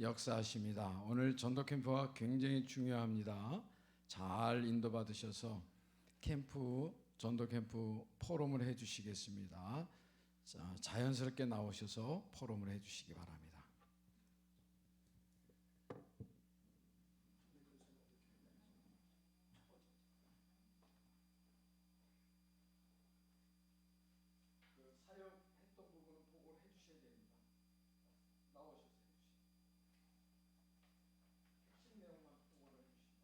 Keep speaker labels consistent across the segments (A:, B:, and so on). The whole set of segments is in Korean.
A: 역사하십니다. 오늘 전도 캠프가 굉장히 중요합니다. 잘 인도받으셔서 전도 캠프 포럼을 해주시겠습니다. 자, 자연스럽게 나오셔서 포럼을 해주시기 바랍니다. 사역했던 부분은 보고를 해주셔야 됩니다. 나오셔서 해주시죠. 핵심 내용만 보고를 해주시죠.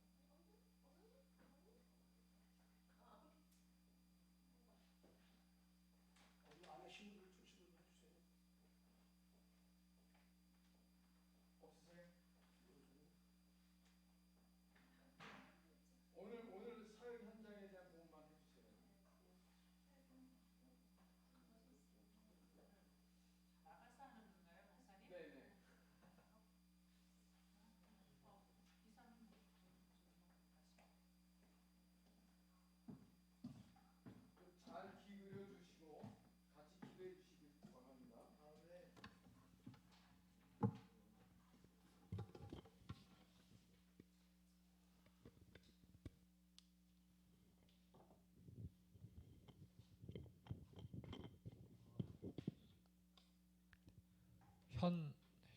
B: 안 하신 분들 조심을 해주세요.
A: 없으세요? 오늘 사역 현장에 대한 부분만 해주세요.
C: 나가서 하는 건가요, 목사님?
A: 네네. 잘 기울여 주시고 같이 기도해 주시기 바랍니다.
B: 네.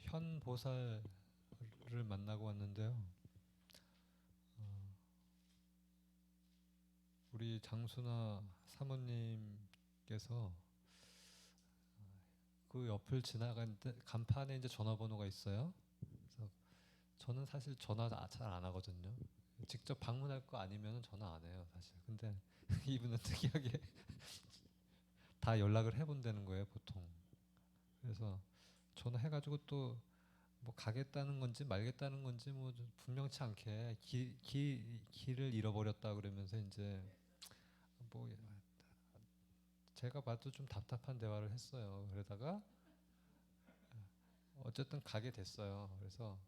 D: 현 보살을 만나고 왔는데요. 우리 장순아 사모님께서 그 옆을 지나가는데 간판에 이제 전화번호가 있어요. 그래서 저는 사실 전화 잘 안 하거든요. 직접 방문할 거 아니면 전화 안 해요, 사실. 근데 이분은 특이하게 다 연락을 해본다는 거예요, 보통. 그래서 전화해가지고 또 뭐 가겠다는 건지 말겠다는 건지 뭐 분명치 않게 길을 잃어버렸다 그러면서 이제 뭐 제가 봐도 좀 답답한 대화를 했어요. 그러다가 어쨌든 가게 됐어요. 그래서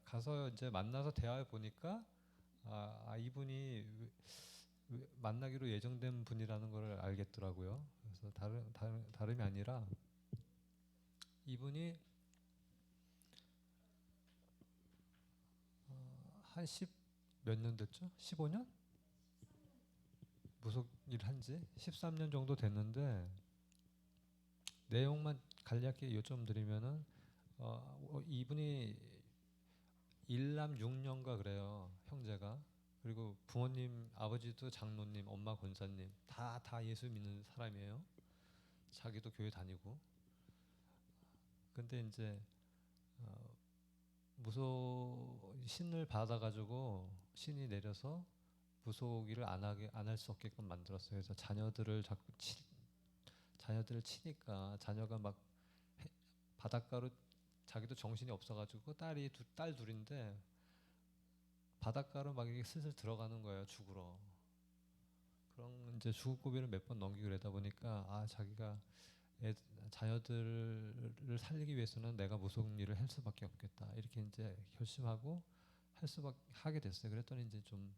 D: 가서 이제 만나서 대화해 보니까 이분이 만나기로 예정된 분이라는 걸 알겠더라고요. 그래서 다름이 아니라 이분이 한 10 몇 년 됐죠? 15년? 무속 일 한지 13년 정도 됐는데 내용만 간략하게 요점드리면은 이분이 일남 6년가 그래요, 형제가. 그리고 부모님, 아버지도 장로님, 엄마 권사님, 다 예수 믿는 사람이에요. 자기도 교회 다니고. 근데 이제 무속 신을 받아가지고 신이 내려서 무속일을 안 할 수 없게끔 만들었어요. 그래서 자녀들을 치니까 자녀가 막 바닷가로, 자기도 정신이 없어가지고 딸 둘인데 바닷가로 막 이렇게 슬슬 들어가는 거예요, 죽으러. 그런 이제 죽을 고비를 몇 번 넘기고 그러다 보니까 자기가 자녀들을 살리기 위해서는 내가 무속 일을 할 수밖에 없겠다, 이렇게 이제 결심하고 하게 됐어요. 그랬더니 이제 좀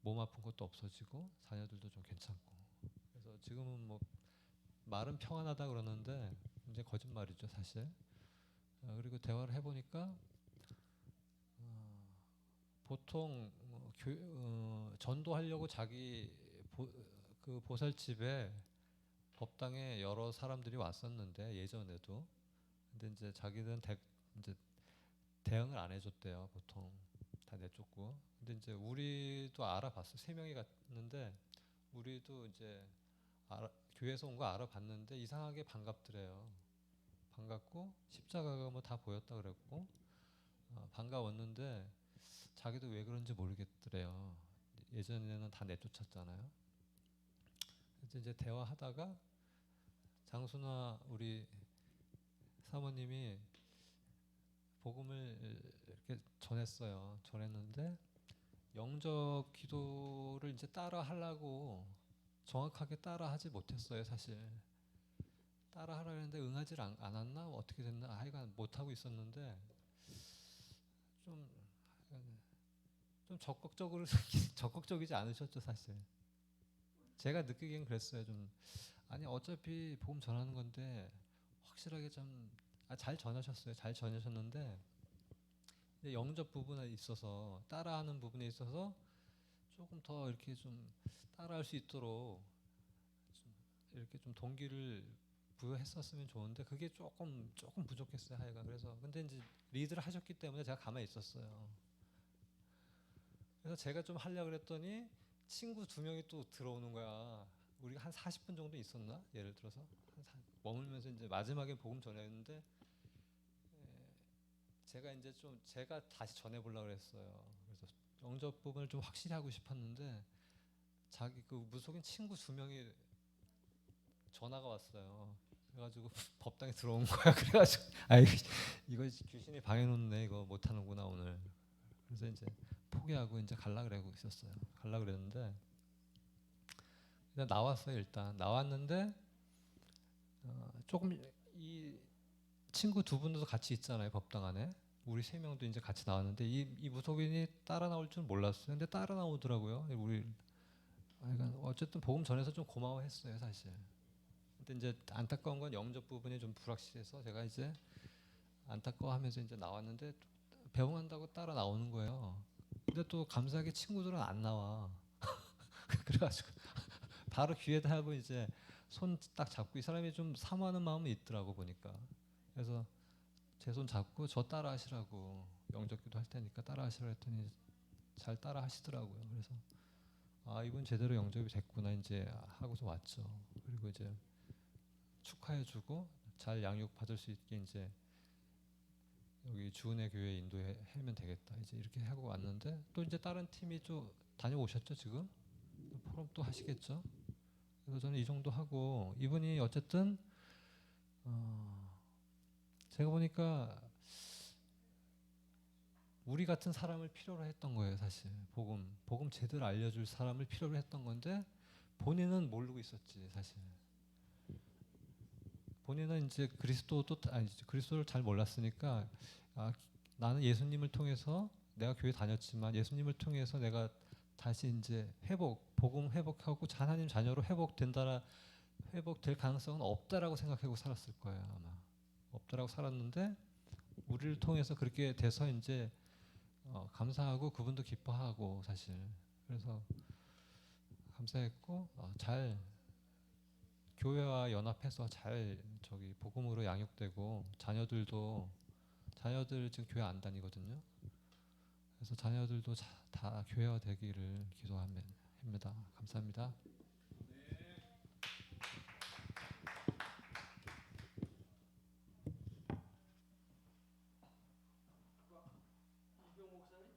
D: 몸 아픈 것도 없어지고 자녀들도 좀 괜찮고. 그래서 지금은 뭐 말은 평안하다 그러는데 이제 거짓말이죠, 사실. 그리고 대화를 해보니까 보통 전도하려고 그 보살집에 법당에 여러 사람들이 왔었는데, 예전에도. 근데 이제 자기는 이제 대응을 안 해줬대요. 보통 다 내쫓고. 근데 이제 우리도 알아봤어. 3명이 갔는데 우리도 이제 교회에서 온 거 알아봤는데 이상하게 반갑더래요. 반갑고 십자가가 뭐 다 보였다 그랬고 반가웠는데 자기도 왜 그런지 모르겠더래요. 예전에는 다 내쫓았잖아요. 그래서 이제 대화하다가 장순아 우리 사모님이 복음을 이렇게 전했는데 영접 기도를 이제 따라 하려고 정확하게 따라 하지 못했어요, 사실. 따라 하라 했는데 응하지 않았나? 어떻게 됐나? 하여간 못하고 있었는데 좀 적극적이지 않으셨죠, 사실. 제가 느끼기엔 그랬어요. 좀 아니 어차피 복음 전하는 건데 확실하게 좀 잘 전하셨어요. 잘 전하셨는데 이제 영접 부분에 있어서 따라하는 부분에 있어서 조금 더 이렇게 좀 따라할 수 있도록 좀 이렇게 좀 동기를 부여했었으면 좋은데 그게 조금 부족했어요. 하여간 그래서 근데 이제 리드를 하셨기 때문에 제가 가만히 있었어요. 그래서 제가 좀 하려고 그랬더니 친구 두 명이 또 들어오는 거야. 우리가 한 40분 정도 있었나? 예를 들어서 머물면서 이제 마지막에 복음 전했는데 제가 이제 좀 제가 다시 전해보려고 그랬어요. 그래서 영접 부분을 좀 확실히 하고 싶었는데 자기 그 무속인 친구 두 명이 전화가 왔어요. 그래가지고 법당에 들어온 거야. 그래가지고 이거 귀신이 방해놓네. 이거 못하는구나 오늘. 그래서 이제 포기하고 이제 갈라 그러고 있었어요. 갈라 그랬는데 일단 나왔어요. 일단 나왔는데 조금 이 친구 두 분도 같이 있잖아요. 법당 안에 우리 세 명도 이제 같이 나왔는데 이 무속인이 따라 나올 줄 몰랐어요. 근데 따라 나오더라고요. 우리 어쨌든 복음 전해서 좀 고마워했어요. 사실. 근데 이제 안타까운 건 영접 부분이 좀 불확실해서 제가 이제 안타까워하면서 이제 나왔는데 배웅한다고 따라 나오는 거예요. 근데 또 감사하게 친구들은 안 나와. 그래가지고 바로 귀에다 하고 이제 손 딱 잡고 이 사람이 좀 사모하는 마음이 있더라고 보니까. 그래서 제 손 잡고 저 따라 하시라고 영접기도 할 테니까 따라 하시라고 했더니 잘 따라 하시더라고요. 그래서 이분 제대로 영접이 됐구나 이제 하고서 왔죠. 그리고 이제 축하해주고 잘 양육 받을 수 있게 이제 여기 주은혜 교회 인도하면 되겠다 이제 이렇게 하고 왔는데 또 이제 다른 팀이 좀 다녀오셨죠. 지금 포럼 또 하시겠죠. 그래서 저는 이 정도 하고 이분이 어쨌든 제가 보니까 우리 같은 사람을 필요로 했던 거예요. 사실 복음 제대로 알려줄 사람을 필요로 했던 건데 본인은 모르고 있었지. 사실 본인은 이제 그리스도를 잘 몰랐으니까 나는 예수님을 통해서 내가 교회 다녔지만 예수님을 통해서 내가 다시 이제 복음 회복하고 하나님 자녀로 회복될 가능성은 없다라고 생각하고 살았을 거예요. 아마 없다라고 살았는데 우리를 통해서 그렇게 돼서 이제 감사하고 그분도 기뻐하고 사실 그래서 감사했고 잘 교회와 연합해서 잘 복음으로 양육되고 자녀들 지금 교회 안 다니거든요. 그래서 자녀들도 다 교회화 되기를 기도합니다. 감사합니다.
B: 이병 목사님?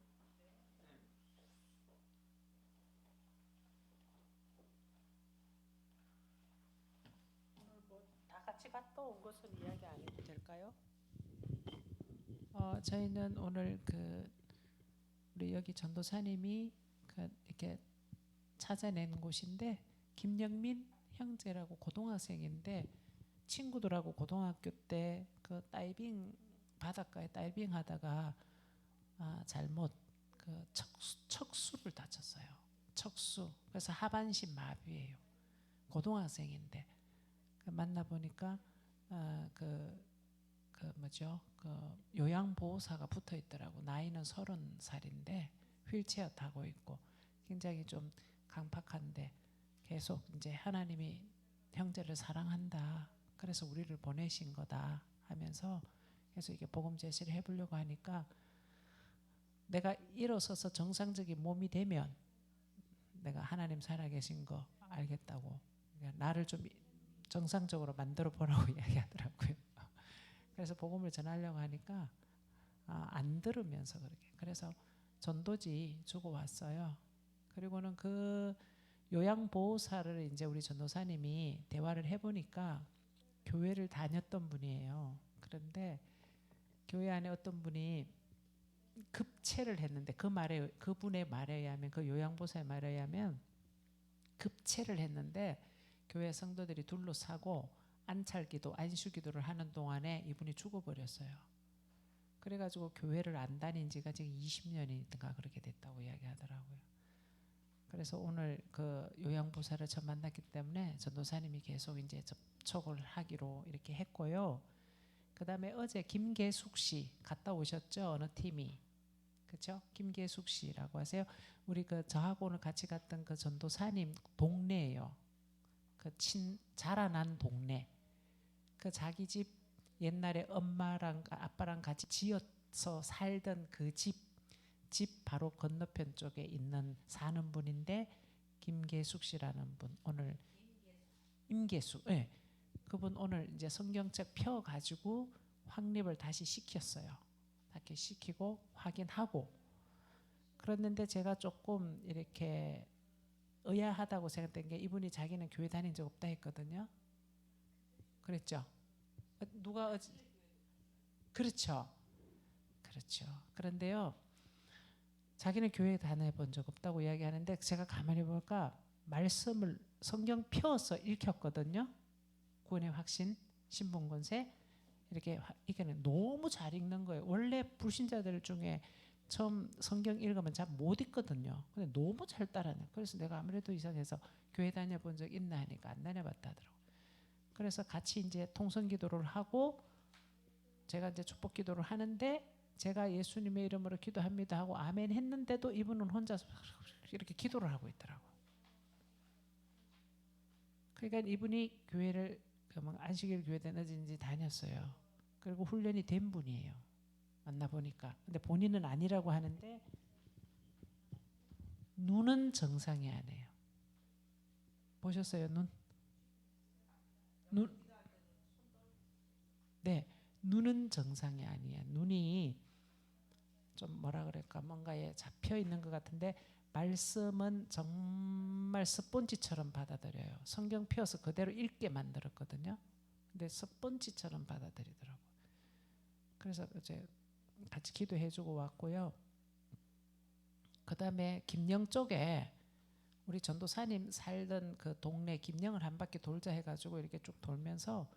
E: 오늘 뭐 다 같이 갔다 온 것은 이야기 안 해도 될까요? 저희는 오늘 우리 여기 전도사님이 이렇게 찾아낸 곳인데 김영민 형제라고 고등학생인데 친구들하고 고등학교 때 다이빙 바닷가에 다이빙 하다가 잘못 척수를 다쳤어요. 척수. 그래서 하반신 마비예요. 고등학생인데 만나 보니까 요양보호사가 붙어 있더라고. 나이는 30살인데 휠체어 타고 있고 굉장히 좀 강팍한데 계속 이제 하나님이 형제를 사랑한다. 그래서 우리를 보내신 거다 하면서 계속 이게 복음 제시를 해보려고 하니까 내가 일어서서 정상적인 몸이 되면 내가 하나님 살아계신 거 알겠다고 그러니까 나를 좀 정상적으로 만들어 보라고 이야기하더라고요. 그래서 복음을 전하려고 하니까 안 들으면서 그렇게 그래서 전도지 주고 왔어요. 그리고는 그 요양보호사를 이제 우리 전도사님이 대화를 해보니까 교회를 다녔던 분이에요. 그런데 교회 안에 어떤 분이 급체를 했는데 그분의 말에 의하면 그 요양보호사의 말에 의하면 급체를 했는데 교회 성도들이 둘러싸고 안찰기도 안수기도를 하는 동안에 이분이 죽어버렸어요. 그래가지고 교회를 안 다닌 지가 지금 20년인가 그렇게 됐다고 이야기하더라고요. 그래서 오늘 그 요양보호사를 저 만났기 때문에 전도사님이 계속 이제 접촉을 하기로 이렇게 했고요. 그다음에 어제 김계숙 씨 갔다 오셨죠? 어느 팀이. 그렇죠? 김계숙 씨라고 하세요. 우리 저하고 오늘 같이 갔던 그 전도사님 동네예요. 자라난 동네. 그 자기 집 옛날에 엄마랑 아빠랑 같이 지어서 살던 그 집 바로 건너편 쪽에 있는 사는 분인데 김계숙 씨라는 분 오늘 임계숙 예. 그분 오늘 이제 성경책 펴 가지고 확립을 다시 시켰어요. 다시 시키고 확인하고 그랬는데 제가 조금 이렇게 의아하다고 생각된 게 이분이 자기는 교회 다닌 적 없다 했거든요. 그랬죠? 누가 그렇죠. 그런데요. 자기는 교회 다녀본 적 없다고 이야기하는데 제가 가만히 볼까 말씀을 성경 펴서 읽혔거든요. 구원의 확신 신분권세 이렇게 이게는 너무 잘 읽는 거예요. 원래 불신자들 중에 처음 성경 읽으면 잘 못 읽거든요. 근데 너무 잘 따라하네. 그래서 내가 아무래도 이상해서 교회 다녀본 적 있나 하니까 안 다녀봤다 하더라고. 그래서 같이 이제 통성 기도를 하고 제가 이제 축복 기도를 하는데 제가 예수님의 이름으로 기도합니다 하고 아멘 했는데도 이분은 혼자서 이렇게 기도를 하고 있더라고요. 그러니까 이분이 교회를 안식일 교회에 늦은지 다녔어요. 그리고 훈련이 된 분이에요. 만나보니까. 근데 본인은 아니라고 하는데 눈은 정상이 아니에요. 보셨어요? 네, 눈은 정상이 아니에요. 눈이 좀 뭐라 그럴까 뭔가에 잡혀 있는 것 같은데 말씀은 정말 스폰지처럼 받아들여요. 성경 펴서 그대로 읽게 만들었거든요. 근데 스폰지처럼 받아들이더라고요. 그래서 이제 같이 기도해주고 왔고요. 그 다음에 김영 쪽에 우리 전도사님 살던 그 동네 김영을 한 바퀴 돌자 해가지고 이렇게 쭉 돌면서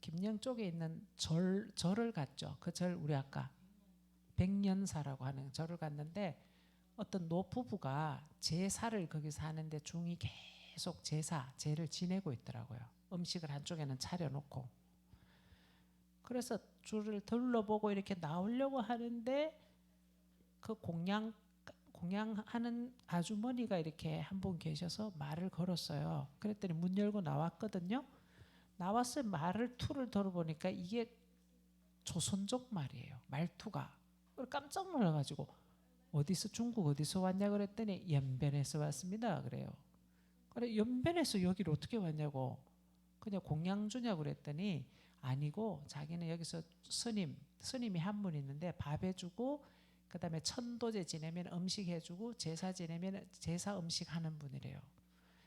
E: 김영 쪽에 있는 절을 갔죠. 그 절 우리 아까 백년사라고 하는 절을 갔는데 어떤 노부부가 제사를 거기서 하는데 중이 계속 제를 지내고 있더라고요. 음식을 한쪽에는 차려놓고. 그래서 줄을 둘러보고 이렇게 나오려고 하는데 그 공양하는 아주머니가 이렇게 한 분 계셔서 말을 걸었어요. 그랬더니 문 열고 나왔거든요. 나왔을 말을 투를 들어보니까 이게 조선족 말이에요. 말투가. 깜짝 놀라가지고 어디서 중국 어디서 왔냐 그랬더니 연변에서 왔습니다. 그래요. 그래 연변에서 여기를 어떻게 왔냐고 그냥 공양 주냐고 그랬더니 아니고 자기는 여기서 스님이 한 분 있는데 밥 해주고 그 다음에 천도제 지내면 음식 해주고 제사 지내면 제사 음식 하는 분이래요.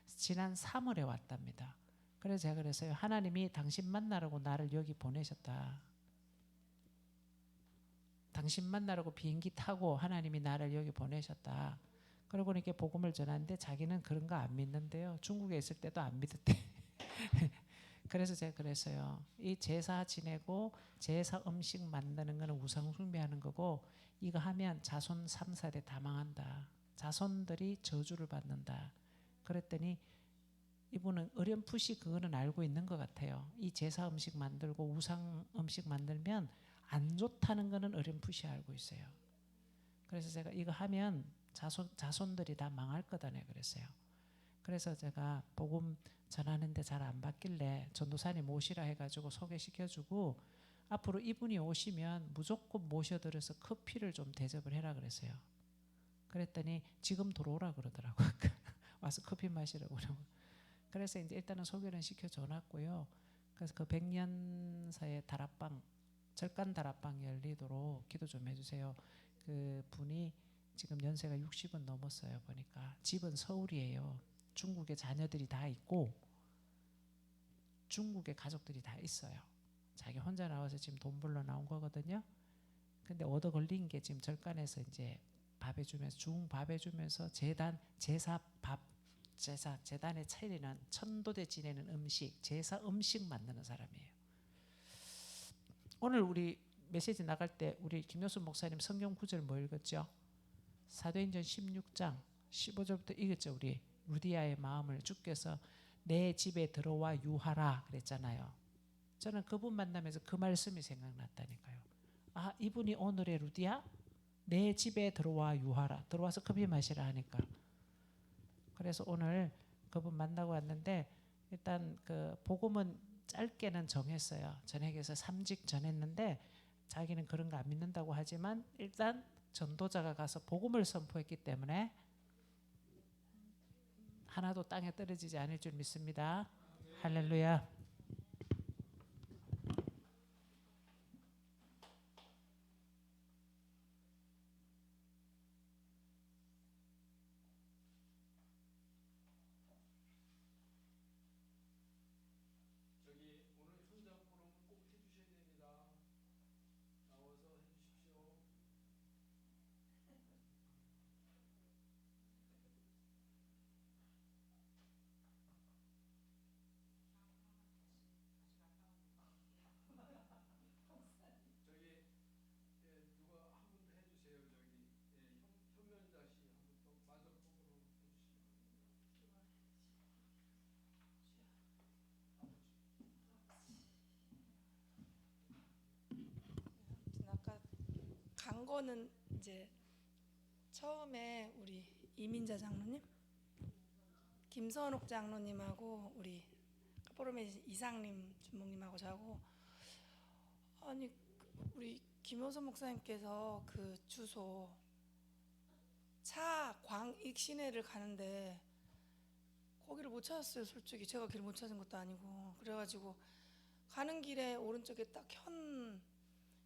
E: 지난 3월에 왔답니다. 그래서 제가 그랬어요. 하나님이 당신 만나라고 나를 여기 보내셨다. 당신 만나라고 비행기 타고 하나님이 나를 여기 보내셨다. 그러고 이렇게 복음을 전하는데 자기는 그런 거 안 믿는데요. 중국에 있을 때도 안 믿었대. 그래서 제가 그랬어요. 이 제사 지내고 제사 음식 만드는 거는 우상 숭배하는 거고 이거 하면 자손 3, 4대 다 망한다. 자손들이 저주를 받는다. 그랬더니 이분은 어렴풋이 그거는 알고 있는 것 같아요. 이 제사 음식 만들고 우상 음식 만들면 안 좋다는 거는 어렴풋이 알고 있어요. 그래서 제가 이거 하면 자손들이 다 망할 거다네 그랬어요. 그래서 제가 복음 전하는데 잘 안 받길래 전도사님 오시라 해가지고 소개시켜주고 앞으로 이분이 오시면 무조건 모셔드려서 커피를 좀 대접을 해라 그랬어요. 그랬더니 지금 들어오라 그러더라고요. 와서 커피 마시라고 그러고. 그래서 이제 일단은 소개는 시켜줘놨고요. 그래서 그 백년사의 다락방 절간 다락방 열리도록 기도 좀 해주세요. 그 분이 지금 연세가 60은 넘었어요. 보니까 집은 서울이에요. 중국에 자녀들이 다 있고 중국에 가족들이 다 있어요. 자기 혼자 나와서 지금 돈 벌러 나온 거거든요. 근데 얻어 걸린 게 지금 절간에서 이제 밥 해주면서 중밥 해주면서 재단에 차리는 천도대 지내는 음식 제사 음식 만드는 사람이에요. 오늘 우리 메시지 나갈 때 우리 김효순 목사님 성경 구절 뭐 읽었죠? 사도행전 16장 15절부터 읽었죠. 우리 루디아의 마음을 주께서 내 집에 들어와 유하라 그랬잖아요. 저는 그분 만나면서 그 말씀이 생각났다니까요. 아, 이분이 오늘의 루디야? 내 집에 들어와 유하라. 들어와서 커피 마시라 하니까. 그래서 오늘 그분 만나고 왔는데 일단 그 복음은 짧게는 정했어요. 전에게서 3직 전했는데 자기는 그런 거 안 믿는다고 하지만 일단 전도자가 가서 복음을 선포했기 때문에 하나도 땅에 떨어지지 않을 줄 믿습니다. 할렐루야.
B: 저기 오늘 현장 포럼 꼭 해주셔야 됩니다. 나와서 해주십시오. 저기 누가 한 분 해주세요. 저기 현면자 씨 한 분 또 마저 포럼 해주시면.
F: 아까 간 거는 이제 처음에 우리 이민자 장로님, 김선옥 장로님하고 우리 포럼의 이상림 주목님하고 저하고 아니 우리 김효선 목사님께서 그 주소 차 광익 시내를 가는데 거기를 못 찾았어요. 솔직히 제가 길을 못 찾은 것도 아니고 그래가지고 가는 길에 오른쪽에 딱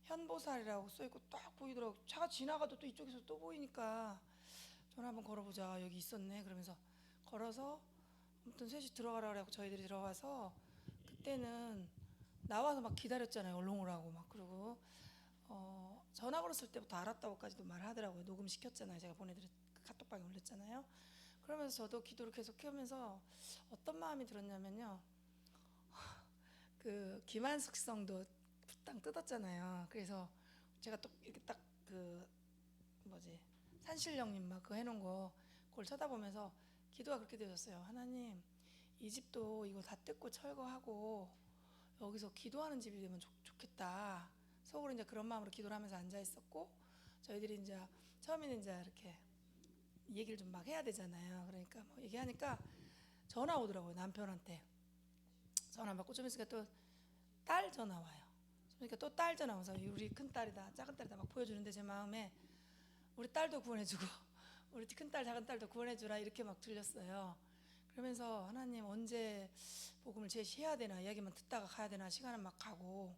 F: 현보살이라고 써있고 딱 보이더라고. 차가 지나가도 또 이쪽에서 또 보이니까 전화 한번 걸어보자. 여기 있었네. 그러면서 걸어서 아무튼 셋이 들어가라 그래갖고 저희들이 들어가서 그때는 나와서 막 기다렸잖아요. 얼른 오라고 막. 그러고 전화 걸었을 때부터 알았다고까지도 말하더라고요. 녹음시켰잖아요. 제가 보내드렸 카톡방에 올렸잖아요. 그러면서 저도 기도를 계속 하면서 어떤 마음이 들었냐면요. 그 김한숙 성도 땅 뜯었잖아요. 그래서 제가 또 이렇게 딱 그 산신령님 막 그거 해놓은 거 그걸 쳐다보면서 기도가 그렇게 되었어요. 하나님, 이 집도 이거 다 뜯고 철거하고 여기서 기도하는 집이 되면 좋겠다. 속으로 이제 그런 마음으로 기도를 하면서 앉아 있었고 저희들이 이제 처음에는 이제 이렇게 얘기를 좀 막 해야 되잖아요. 그러니까 뭐 얘기하니까 전화 오더라고요. 남편한테 전화 받고 좀 있으니까 또 딸 전화 와요. 그러니까 또 딸 전화 와서 우리 큰 딸이다 작은 딸이다 막 보여주는데 제 마음에 우리 딸도 구원해주고 우리 큰 딸 작은 딸도 구원해주라 이렇게 막 들렸어요. 그러면서 하나님 언제 복음을 제시해야 되나 이야기만 듣다가 가야 되나 시간은 막 가고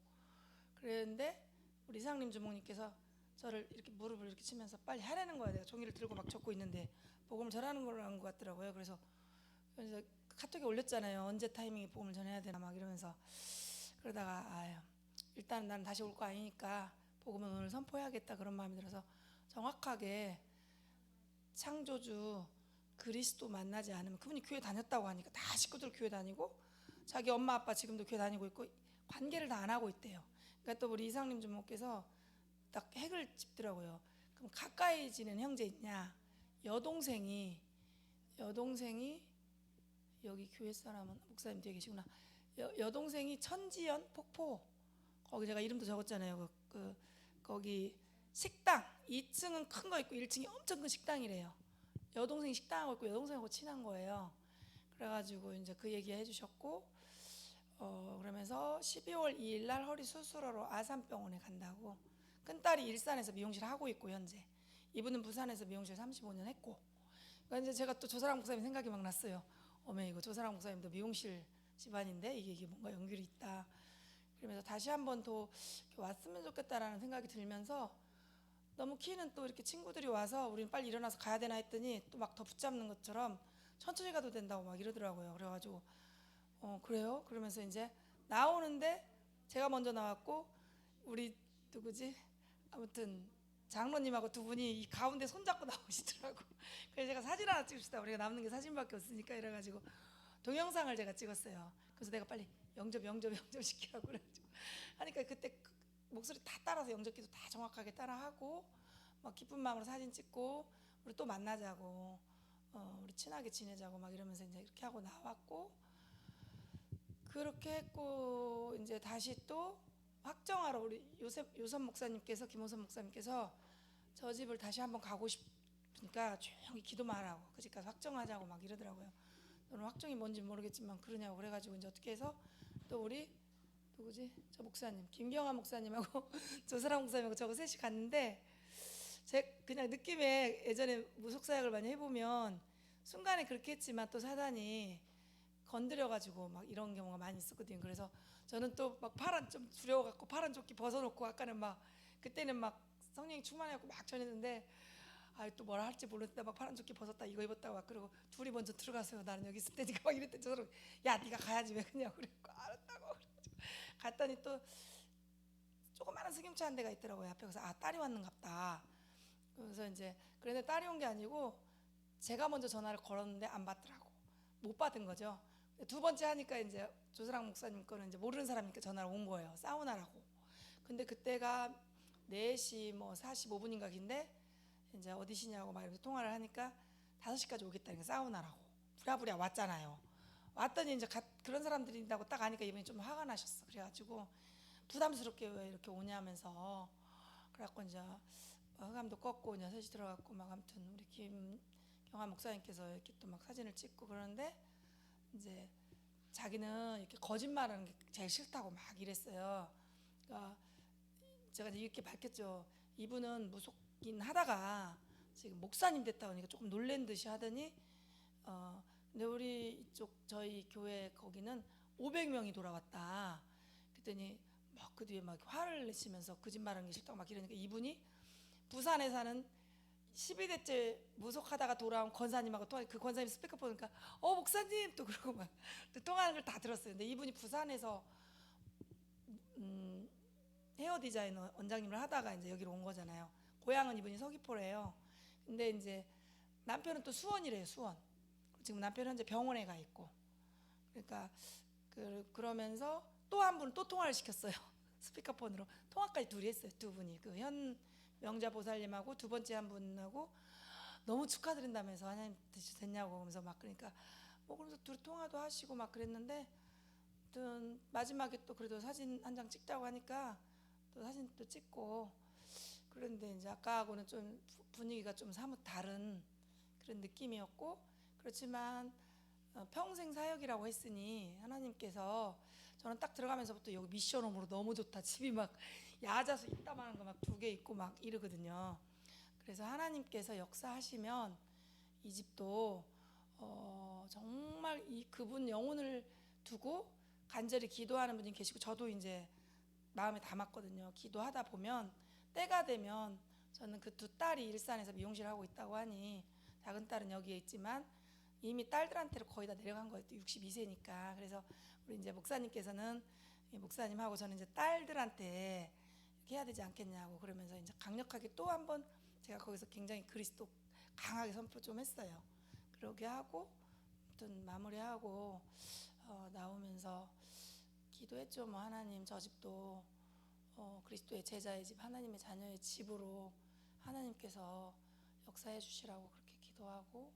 F: 그랬는데 우리 이상림 주목님께서 저를 이렇게 무릎을 이렇게 치면서 빨리 하라는 거야. 내가 종이를 들고 막 적고 있는데 복음을 전하는 거라는 것 같더라고요. 그래서 이제 카톡에 올렸잖아요. 언제 타이밍에 복음을 전해야 되나 막 이러면서 그러다가 아유 일단 나는 다시 올 거 아니니까 복음은 오늘 선포해야겠다 그런 마음이 들어서 정확하게 창조주 그리스도 만나지 않으면 그분이 교회 다녔다고 하니까 다 식구들 교회 다니고 자기 엄마 아빠 지금도 교회 다니고 있고 관계를 다 안 하고 있대요. 그러니까 또 우리 이상림 주목께서 딱 핵을 짚더라고요. 그럼 가까이 지낸 형제 있냐? 여동생이 여기 교회 사람은 목사님 뒤에 계시구나. 여동생이 천지연 폭포 거기 제가 이름도 적었잖아요. 거기 식당 2층은 큰 거 있고 1층이 엄청 큰 식당이래요. 여동생이 식당하고 있고 여동생하고 친한 거예요. 그래가지고 이제 그 얘기 해주셨고 그러면서 12월 2일 날 허리 수술하러 아산병원에 간다고. 큰딸이 일산에서 미용실 하고 있고 현재 이분은 부산에서 미용실 35년 했고 그러니까 이제 제가 또 조사랑 목사님 생각이 막 났어요. 어메 이거 조사랑 목사님도 미용실 집안인데 이게 뭔가 연결이 있다. 그러면서 다시 한번 더 왔으면 좋겠다라는 생각이 들면서 너무 키는 또 이렇게 친구들이 와서 우리는 빨리 일어나서 가야 되나 했더니 또 막 더 붙잡는 것처럼 천천히 가도 된다고 막 이러더라고요. 그래가지고 그래요? 그러면서 이제 나오는데 제가 먼저 나왔고 우리 누구지? 아무튼 장로님하고 두 분이 이 가운데 손잡고 나오시더라고. 그래서 제가 사진 하나 찍읍시다. 우리가 남는 게 사진밖에 없으니까 이래가지고 동영상을 제가 찍었어요. 그래서 내가 빨리 영접 시키라고 그래가지고 하니까 그때 목소리 다 따라서 영접기도 다 정확하게 따라하고 막 기쁜 마음으로 사진 찍고 우리 또 만나자고 우리 친하게 지내자고 막 이러면서 이제 이렇게 하고 나왔고 그렇게 했고 이제 다시 또 확정하러 우리 요섭 목사님께서 김호섭 목사님께서 저 집을 다시 한번 가고 싶으니까 조용히 기도만 하라고 그 집 가서 확정하자고 막 이러더라고요. 너는 확정이 뭔지 모르겠지만 그러냐고 그래가지고 이제 어떻게 해서 또 우리 누구지 저 목사님 김경환 목사님하고 조사랑 목사님하고 저거 셋이 갔는데 제 그냥 느낌에 예전에 무속사역을 많이 해보면 순간에 그렇게 했지만 또 사단이 건드려가지고 막 이런 경우가 많이 있었거든요. 그래서 저는 또 막 파란 좀 두려워갖고 파란 조끼 벗어놓고 아까는 막 그때는 막 성령이 충만해갖고 막 전했는데 아 또 뭐라 할지 모르겠다 막 파란 조끼 벗었다 이거 입었다 막 그러고 둘이 먼저 들어가세요. 나는 여기 있을 테니까 막 이랬더니 저는 야 네가 가야지 왜 그냐고 그랬고 알았다고 그래가지고 갔더니 또 조그마한 승용차 한 대가 있더라고요. 앞에 가서 아 딸이 왔는갑다. 그래서 이제 그런데 딸이 온 게 아니고 제가 먼저 전화를 걸었는데 안 받더라고. 못 받은 거죠. 두 번째 하니까 이제 조사랑 목사님 거는 이제 모르는 사람이니까 전화를 온 거예요. 사우나라고. 근데 그때가 4시 뭐 45분인가 긴데 이제 어디시냐고 막 이러면서 통화를 하니까 5시까지 오겠다니까 사우나라고. 부랴부랴 왔잖아요. 왔더니 이제 그런 사람들이 있다고 딱 아니까 이분이 좀 화가 나셨어. 그래가지고 부담스럽게 왜 이렇게 오냐면서 그래갖고 이제 흑암도 꺾고 이제 3시 들어갔고 막 아무튼 우리 김경환 목사님께서 이렇게 또 막 사진을 찍고 그러는데 이제 자기는 이렇게 거짓말하는 게 제일 싫다고 막 이랬어요. 그러니까 제가 이제 이렇게 밝혔죠. 이분은 무속인 하다가 지금 목사님 됐다 보니까 조금 놀란 듯이 하더니 근데 우리 이쪽 저희 교회 거기는 500명이 돌아왔다. 그랬더니 막 그 뒤에 막 화를 내시면서 거짓말하는 게 싫다고 막 이러니까 이분이 부산에 사는 12대째 무속하다가 돌아온 권사님하고 통화 그 권사님 스피커 보니까 목사님 또 그러고 막 또 통화하는 걸 다 들었어요. 근데 이분이 부산에서 헤어 디자이너 원장님을 하다가 이제 여기로 온 거잖아요. 고향은 이분이 서귀포래요. 근데 이제 남편은 또 수원이래요. 수원. 지금 남편은 현재 병원에 가 있고. 그러니까 그러면서 또 한 분은 또 통화를 시켰어요. 스피커폰으로 통화까지 둘이 했어요. 두 분이 그 현 명자 보살님하고 두 번째 한 분하고 너무 축하드린다면서 하나님 됐냐고 그러면서 막 그러니까 뭐 그래서 둘이 통화도 하시고 막 그랬는데 아무튼 마지막에 또 그래도 사진 한 장 찍자고 하니까 또 사진 또 찍고 그런데 이제 아까하고는 좀 분위기가 좀 사뭇 다른 그런 느낌이었고 그렇지만 평생 사역이라고 했으니 하나님께서 저는 딱 들어가면서부터 여기 미션홈으로 너무 좋다. 집이 막 야자수 이따만한 거 막 2개 있고 막 이러거든요. 그래서 하나님께서 역사하시면 이 집도 정말 이 그분 영혼을 두고 간절히 기도하는 분이 계시고 저도 이제 마음에 담았거든요. 기도하다 보면 때가 되면 저는 그 두 딸이 일산에서 미용실 하고 있다고 하니 작은 딸은 여기에 있지만 이미 딸들한테로 거의 다 내려간 거예요. 62세니까. 그래서 우리 이제 목사님께서는 목사님하고 저는 이제 딸들한테 이렇게 해야 되지 않겠냐고 그러면서 이제 강력하게 또 한 번 제가 거기서 굉장히 그리스도 강하게 선포 좀 했어요. 그러게 하고 아무튼 마무리하고 나오면서 기도했죠. 뭐 하나님 저 집도 그리스도의 제자의 집 하나님의 자녀의 집으로 하나님께서 역사해 주시라고 그렇게 기도하고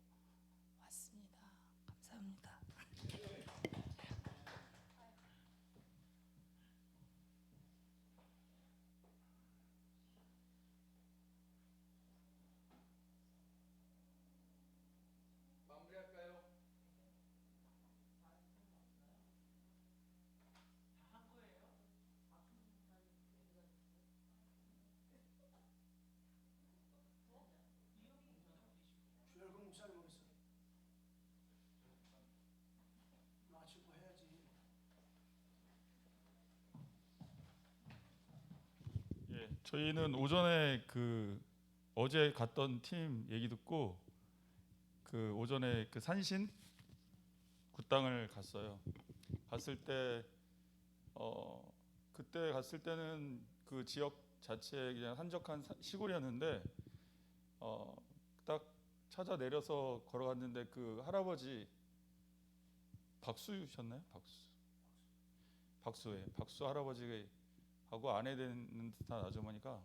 F: 왔습니다. 감사합니다.
B: 마무리할까요?
A: 주열금 목사님 어딨어? 마치고 해야지.
G: 예, 저희는 오전에 어제 갔던 팀 얘기 듣고 오전에 산신 굿당을 갔어요. 갔을 때 그때 갔을 때는 그 지역 자체에 그냥 한적한 시골이었는데 딱 찾아 내려서 걸어갔는데 그 할아버지 박수셨나요? 박수 할아버지하고 아내 되는 듯한 아주머니가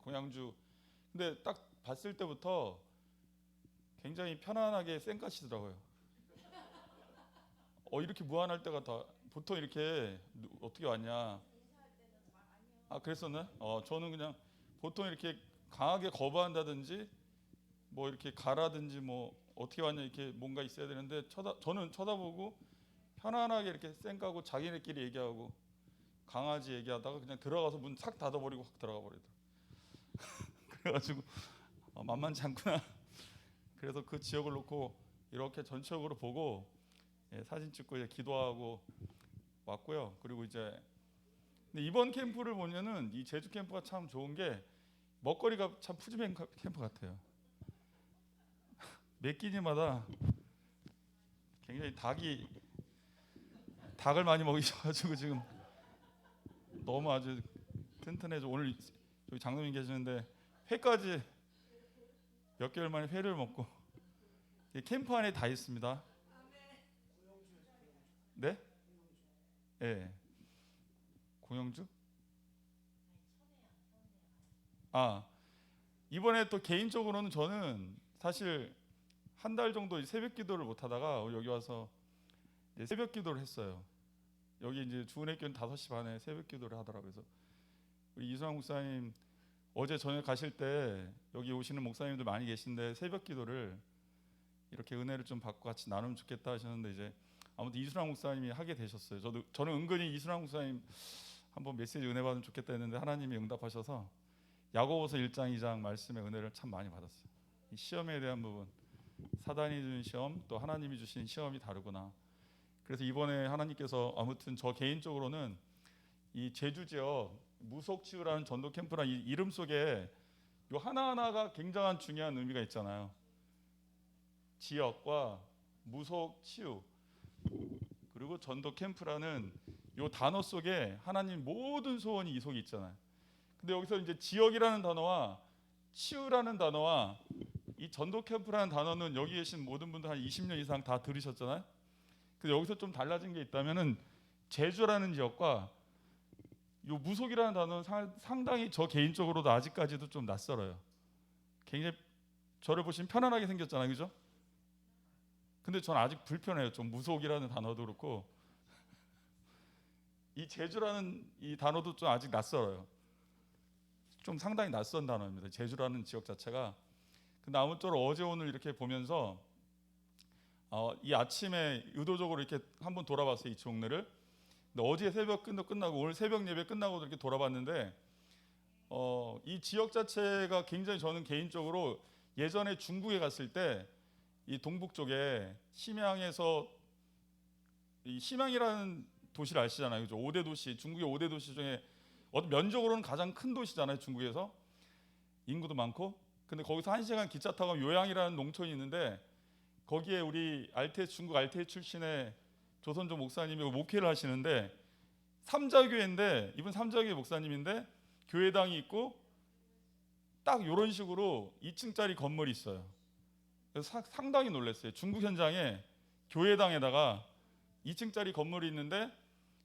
G: 공양주. 근데 딱 봤을 때부터 굉장히 편안하게 쌩까시더라고요. 이렇게 무안할 때가 다 보통 이렇게 어떻게 왔냐? 아 그랬었나? 저는 그냥 보통 이렇게 강하게 거부한다든지 뭐 이렇게 가라든지 뭐 어떻게 왔냐 이렇게 뭔가 있어야 되는데 저는 쳐다보고 편안하게 이렇게 쌩까고 자기네끼리 얘기하고 강아지 얘기하다가 그냥 들어가서 문 싹 닫아버리고 확 들어가 버리더라고요. 그래가지고 만만치 않구나. 그래서 그 지역을 놓고 이렇게 전체적으로 보고 사진 찍고 이제 기도하고 왔고요. 그리고 이제 근데 이번 캠프를 보면은 이 제주 캠프가 참 좋은 게 먹거리가 참 푸짐한 캠프 같아요. 몇 끼니마다 굉장히 닭을 많이 먹이셔가지고 지금 너무 아주 튼튼해져. 오늘 저기 장로님 계시는데 회까지 몇 개월 만에 회를 먹고 캠프 안에 다 있습니다. 네? 네. 공영주? 이번에 또 개인적으로는 저는 사실 한 달 정도 새벽 기도를 못 하다가 여기 와서 이제 새벽 기도를 했어요. 여기 이제 주은혜교는 5시 반에 새벽 기도를 하더라고요. 그래서 우리 이수환 목사님 어제 저녁 가실 때 여기 오시는 목사님들 많이 계신데 새벽 기도를 이렇게 은혜를 좀 받고 같이 나누면 좋겠다 하셨는데 이제 아무튼 이수환 목사님이 하게 되셨어요. 저는 은근히 이수환 목사님 한번 메시지 은혜 받으면 좋겠다 했는데 하나님이 응답하셔서 야고보서 1장 2장 말씀의 은혜를 참 많이 받았어요. 이 시험에 대한 부분, 사단이 주는 시험 또 하나님이 주신 시험이 다르구나. 그래서 이번에 하나님께서 아무튼 저 개인적으로는 이 제주 지역 무속치유라는 전도 캠프라는 이 이름 속에 요 하나하나가 굉장한 중요한 의미가 있잖아요. 지역과 무속치유 그리고 전도 캠프라는 요 단어 속에 하나님 모든 소원이 이 속에 있잖아요. 근데 여기서 이제 지역이라는 단어와 치유라는 단어와 이 전도 캠프라는 단어는 여기 계신 모든 분들 한 20년 이상 다 들으셨잖아요. 근데 여기서 좀 달라진 게 있다면은 제주라는 지역과 요 무속이라는 단어는 상당히 저 개인적으로도 아직까지도 좀 낯설어요. 굉장히 저를 보시면 편안하게 생겼잖아요, 그죠? 근데 전 아직 불편해요. 좀 무속이라는 단어도 그렇고 이 제주라는 이 단어도 좀 아직 낯설어요. 좀 상당히 낯선 단어입니다. 제주라는 지역 자체가. 근데 아무쪼록 어제 오늘 이렇게 보면서 이 아침에 의도적으로 이렇게 한번 돌아봤어요, 이 동네를. 근데 어제 새벽 끝나고 오늘 새벽 예배 끝나고 이렇게 돌아봤는데 이 지역 자체가 굉장히 저는 개인적으로 예전에 중국에 갔을 때 이 동북 쪽에 심양에서 이 심양이라는 도시를 아시잖아요, 그죠? 5대 도시, 중국의 5대 도시 중에 면적으로는 가장 큰 도시잖아요, 중국에서. 인구도 많고. 근데 거기서 1시간 기차 타고 가면 요양이라는 농촌이 있는데 거기에 우리 중국 알테 출신의 조선족 목사님이 목회를 하시는데 삼자교회인데 이분 삼자교회 목사님인데 교회당이 있고 딱 이런 식으로 2층짜리 건물이 있어요. 그래서 상당히 놀랐어요. 중국 현장에 교회당에다가 2층짜리 건물이 있는데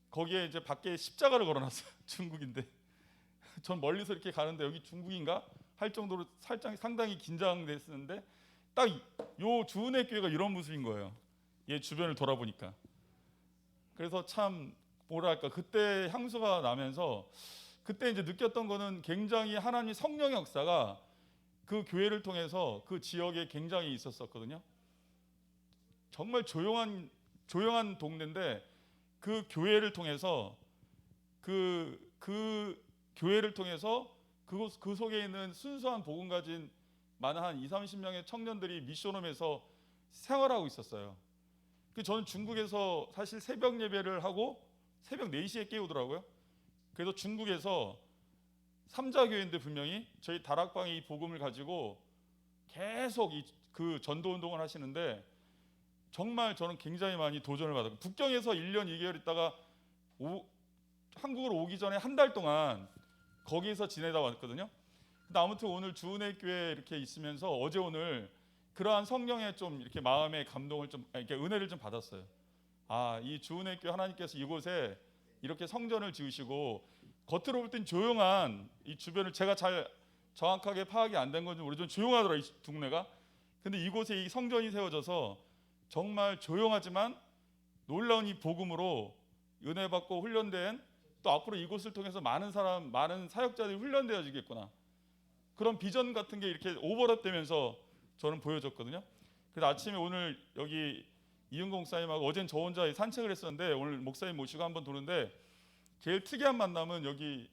G: 거기에 이제 밖에 십자가를 걸어놨어요. 중국인데 전 멀리서 이렇게 가는데 여기 중국인가 할 정도로 살짝 상당히 긴장됐었는데 딱 요 주은혜 교회가 이런 모습인 거예요. 얘 주변을 돌아보니까. 그래서 참 뭐랄까 그때 향수가 나면서 그때 이제 느꼈던 거는 굉장히 하나님 성령의 역사가 그 교회를 통해서 그 지역에 굉장히 있었었거든요. 정말 조용한 동네인데 그 교회를 통해서 그 교회를 통해서 그 속에 있는 순수한 복음 가진 많은 한 20-30명의 청년들이 미션홈에서 생활하고 있었어요. 저는 중국에서 사실 새벽 예배를 하고 새벽 4시에 깨우더라고요. 그래서 중국에서 삼자교회인데 분명히 저희 다락방에 이 복음을 가지고 계속 그 전도 운동을 하시는데 정말 저는 굉장히 많이 도전을 받았고 북경에서 1년 2개월 있다가 한국으로 오기 전에 한 달 동안 거기에서 지내다 왔거든요. 근데 아무튼 오늘 주은혜 교회 이렇게 있으면서 어제 오늘 그러한 성령의 좀 이렇게 마음의 감동을 좀 이렇게 은혜를 좀 받았어요. 이 주은혜 교회 하나님께서 이곳에 이렇게 성전을 지으시고 겉으로 볼 땐 조용한 이 주변을 제가 잘 정확하게 파악이 안 된 건지 모르지만 조용하더라 이 동네가. 근데 이곳에 이 성전이 세워져서 정말 조용하지만 놀라운 이 복음으로 은혜 받고 훈련된, 또 앞으로 이곳을 통해서 많은 사람, 많은 사역자들이 훈련되어지겠구나, 그런 비전 같은 게 이렇게 오버랩되면서 저는 보여졌거든요. 그래서 아침에 오늘 여기 이은공 목사님하고 어젠 저 혼자 산책을 했었는데 오늘 목사님 모시고 한번 도는데 제일 특이한 만남은 여기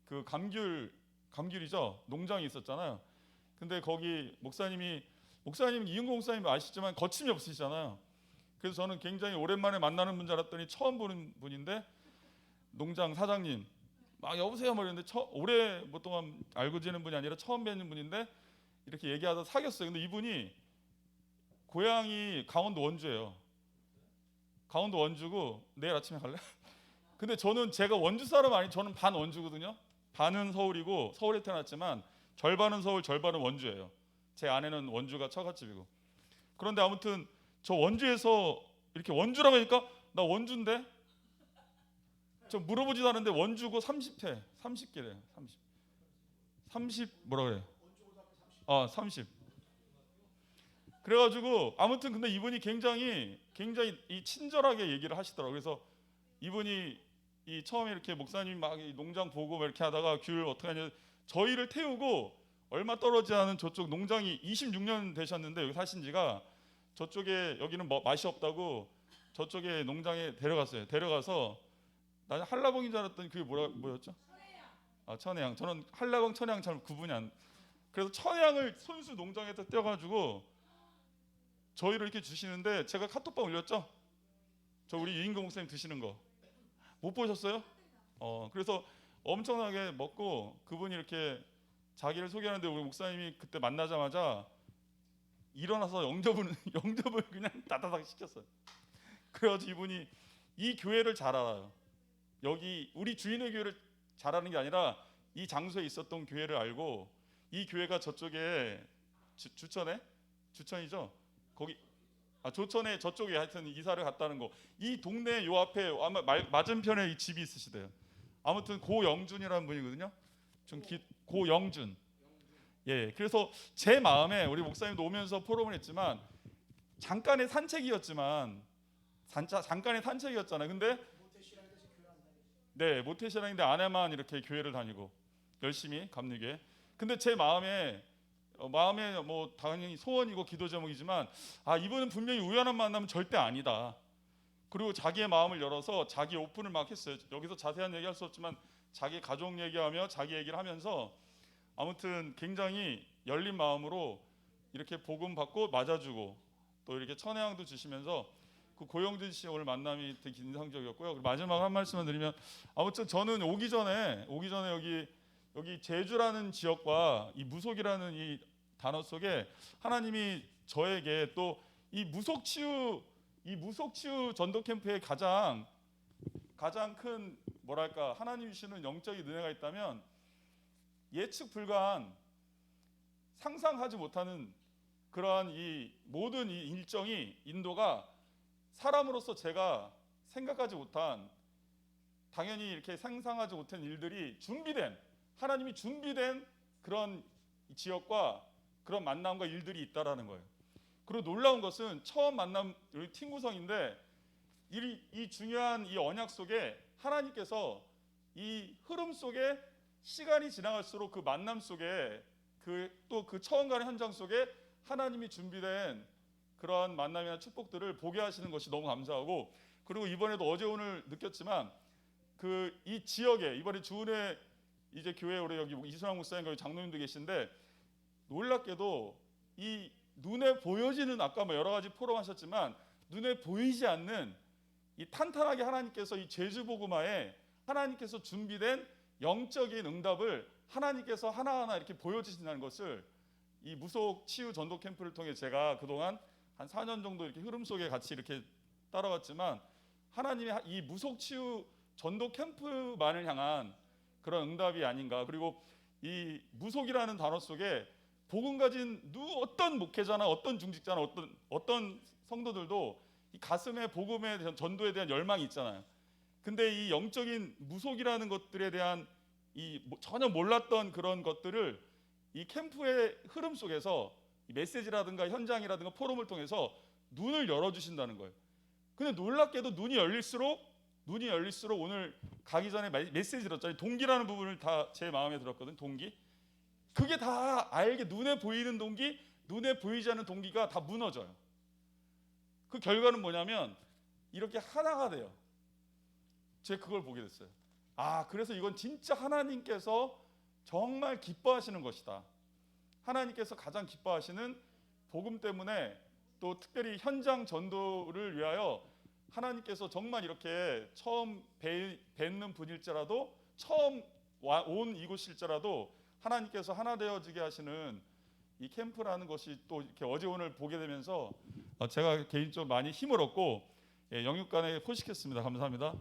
G: 그 감귤이죠, 농장이 있었잖아요. 근데 거기 목사님 이은공 목사님 아시지만 거침이 없으시잖아요. 그래서 저는 굉장히 오랜만에 만나는 분 줄 알았더니 처음 보는 분인데 농장 사장님 막 여보세요 뭐 이랬는데 오래 뭐 동안 알고 지내는 분이 아니라 처음 뵙는 분인데 이렇게 얘기하다 사귀었어요. 근데 이분이 고향이 강원도 원주예요. 강원도 원주고 내일 아침에 갈래? 근데 저는 제가 원주 사람 아니, 저는 반 원주거든요. 반은 서울이고 서울에 태어났지만 절반은 서울 절반은 원주예요. 제 아내는 원주가 처갓집이고. 그런데 아무튼 저 원주에서 이렇게 원주라고 하니까 나 원주인데 저 물어보지도 않았는데 원주고 30개래요. 30 뭐라 그래? 30. 그래가지고 아무튼 근데 이분이 굉장히 이 친절하게 얘기를 하시더라고요. 그래서 이분이 이 처음에 이렇게 목사님 막 이 농장 보고 막 이렇게 하다가 귤 어떻게 하냐, 저희를 태우고 얼마 떨어지지 않은 저쪽 농장이 26년 되셨는데 여기 사신 지가 저쪽에 여기는 뭐 맛이 없다고 저쪽에 농장에 데려갔어요. 데려가서 나는 한라봉인 줄 알았더니 그게 뭐였죠? 천혜향. 저는 한라봉 천혜향 잘 구분이 안. 그래서 천혜향을 손수 농장에서 떼어가지고 저희를 이렇게 주시는데 제가 카톡방 올렸죠. 저 우리 유인경 목사님 드시는 거 못 보셨어요? 그래서 엄청나게 먹고 그분이 이렇게 자기를 소개하는데 우리 목사님이 그때 만나자마자 일어나서 영접을 그냥 다다닥 시켰어요. 그래가지고 이분이 이 교회를 잘 알아요. 여기 우리 주인의 교회를 잘 아는 게 아니라 이 장소에 있었던 교회를 알고, 이 교회가 저쪽에 주천이죠. 거기 조천에 저쪽에 하여튼 이사를 갔다는 거. 이 동네 요 앞에 아마 맞은편에 이 집이 있으시대요. 아무튼 고영준이라는 분이거든요. 고영준. 예, 그래서 제 마음에 우리 목사님도 오면서 포럼을 했지만 잠깐의 산책이었잖아요. 근데 네, 모태신앙인데 아내만 이렇게 교회를 다니고 열심히 감리교회. 근데 제 마음에 뭐 당연히 소원이고 기도 제목이지만 이분은 분명히 우연한 만남은 절대 아니다. 그리고 자기의 마음을 열어서 자기 오픈을 막 했어요. 여기서 자세한 얘기할 수 없지만 자기 가족 얘기하며 자기 얘기를 하면서 아무튼 굉장히 열린 마음으로 이렇게 복음 받고 맞아주고 또 이렇게 천혜향도 주시면서 그 고영준 씨 오늘 만남이 되게 인상적이었고요. 마지막 한 말씀을 드리면 아무튼 저는 오기 전에 여기 제주라는 지역과 이 무속이라는 이 단어 속에 하나님이 저에게 또 이 무속치유 전도 캠프의 가장 큰 뭐랄까 하나님이 주시는 영적인 은혜가 있다면 예측 불가한 상상하지 못하는 그러한 이 모든 이 일정이 인도가 사람으로서 제가 생각하지 못한, 당연히 이렇게 상상하지 못한 일들이 하나님이 준비된 그런 지역과 그런 만남과 일들이 있다라는 거예요. 그리고 놀라운 것은 처음 만남 우리 팀 구성인데 이 중요한 이 언약 속에 하나님께서 이 흐름 속에 시간이 지나갈수록 그 만남 속에 또 그 처음 가는 현장 속에 하나님이 준비된 그러한 만남이나 축복들을 보게 하시는 것이 너무 감사하고, 그리고 이번에도 어제 오늘 느꼈지만 이 지역에 이번에 주은혜 이제 교회 우리 여기 이순환 목사님과 장로님도 계신데 놀랍게도 이 눈에 보여지는 아까 뭐 여러 가지 포럼하셨지만 눈에 보이지 않는 이 탄탄하게 하나님께서 이 제주 복음화에 하나님께서 준비된 영적인 응답을 하나님께서 하나하나 이렇게 보여주신다는 것을 이 무속 치유 전도 캠프를 통해 제가 그동안 한 4년 정도 이렇게 흐름 속에 같이 이렇게 따라왔지만 하나님의 이 무속 치유 전도 캠프만을 향한 그런 응답이 아닌가. 그리고 이 무속이라는 단어 속에 복음 가진 어떤 목회자나 어떤 중직자나 어떤 성도들도 이 가슴에 복음에 대한 전도에 대한 열망이 있잖아요. 근데 이 영적인 무속이라는 것들에 대한 이 전혀 몰랐던 그런 것들을 이 캠프의 흐름 속에서 이 메시지라든가 현장이라든가 포럼을 통해서 눈을 열어주신다는 거예요. 근데 놀랍게도 눈이 열릴수록 오늘 가기 전에 메시지 들었잖아요. 동기라는 부분을 다 제 마음에 들었거든. 동기. 그게 다 알게 눈에 보이는 동기, 눈에 보이지 않는 동기가 다 무너져요. 그 결과는 뭐냐면 이렇게 하나가 돼요. 제가 그걸 보게 됐어요. 아, 그래서 이건 진짜 하나님께서 정말 기뻐하시는 것이다. 하나님께서 가장 기뻐하시는 복음 때문에 또 특별히 현장 전도를 위하여 하나님께서 정말 이렇게 처음 뵙는 분일지라도 처음 온 이곳일지라도 하나님께서 하나 되어지게 하시는 이 캠프라는 것이 또 이렇게 어제 오늘 보게 되면서 제가 개인적으로 많이 힘을 얻고 영육간에 포식했습니다. 감사합니다.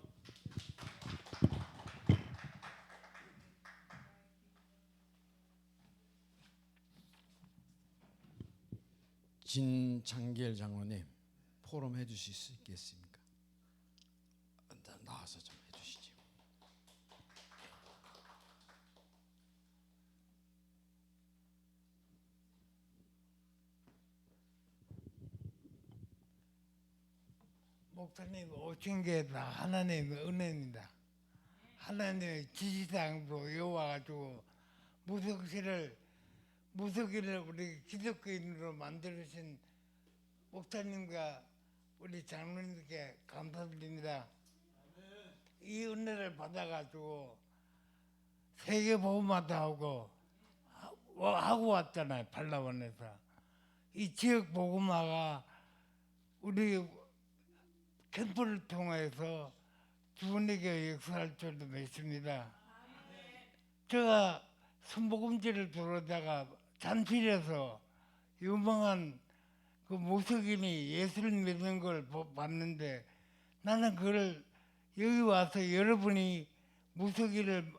H: 진창길 장로님, 포럼 해주실 수 있겠습니까? 나와서 좀 해주시죠.
I: 목사님 오신 게 다 하나님의 은혜입니다. 하나님의 지시상으로 이어와가지고 무속기를 우리 기독교인으로 만들으신 목사님과 우리 장로님께 감사드립니다. 이 은혜를 받아가지고 세계 보험마다 하고 왔잖아요. 팔라원에서 이 지역 복음화가 우리 캠프를 통해서 주님에게 역사할 줄도 믿습니다. 제가 순복음지를 들어오다가 잔필에서 유명한 그 무속인이 예수를 믿는 걸 봤는데 나는 그걸 여기 와서 여러분이 무속인을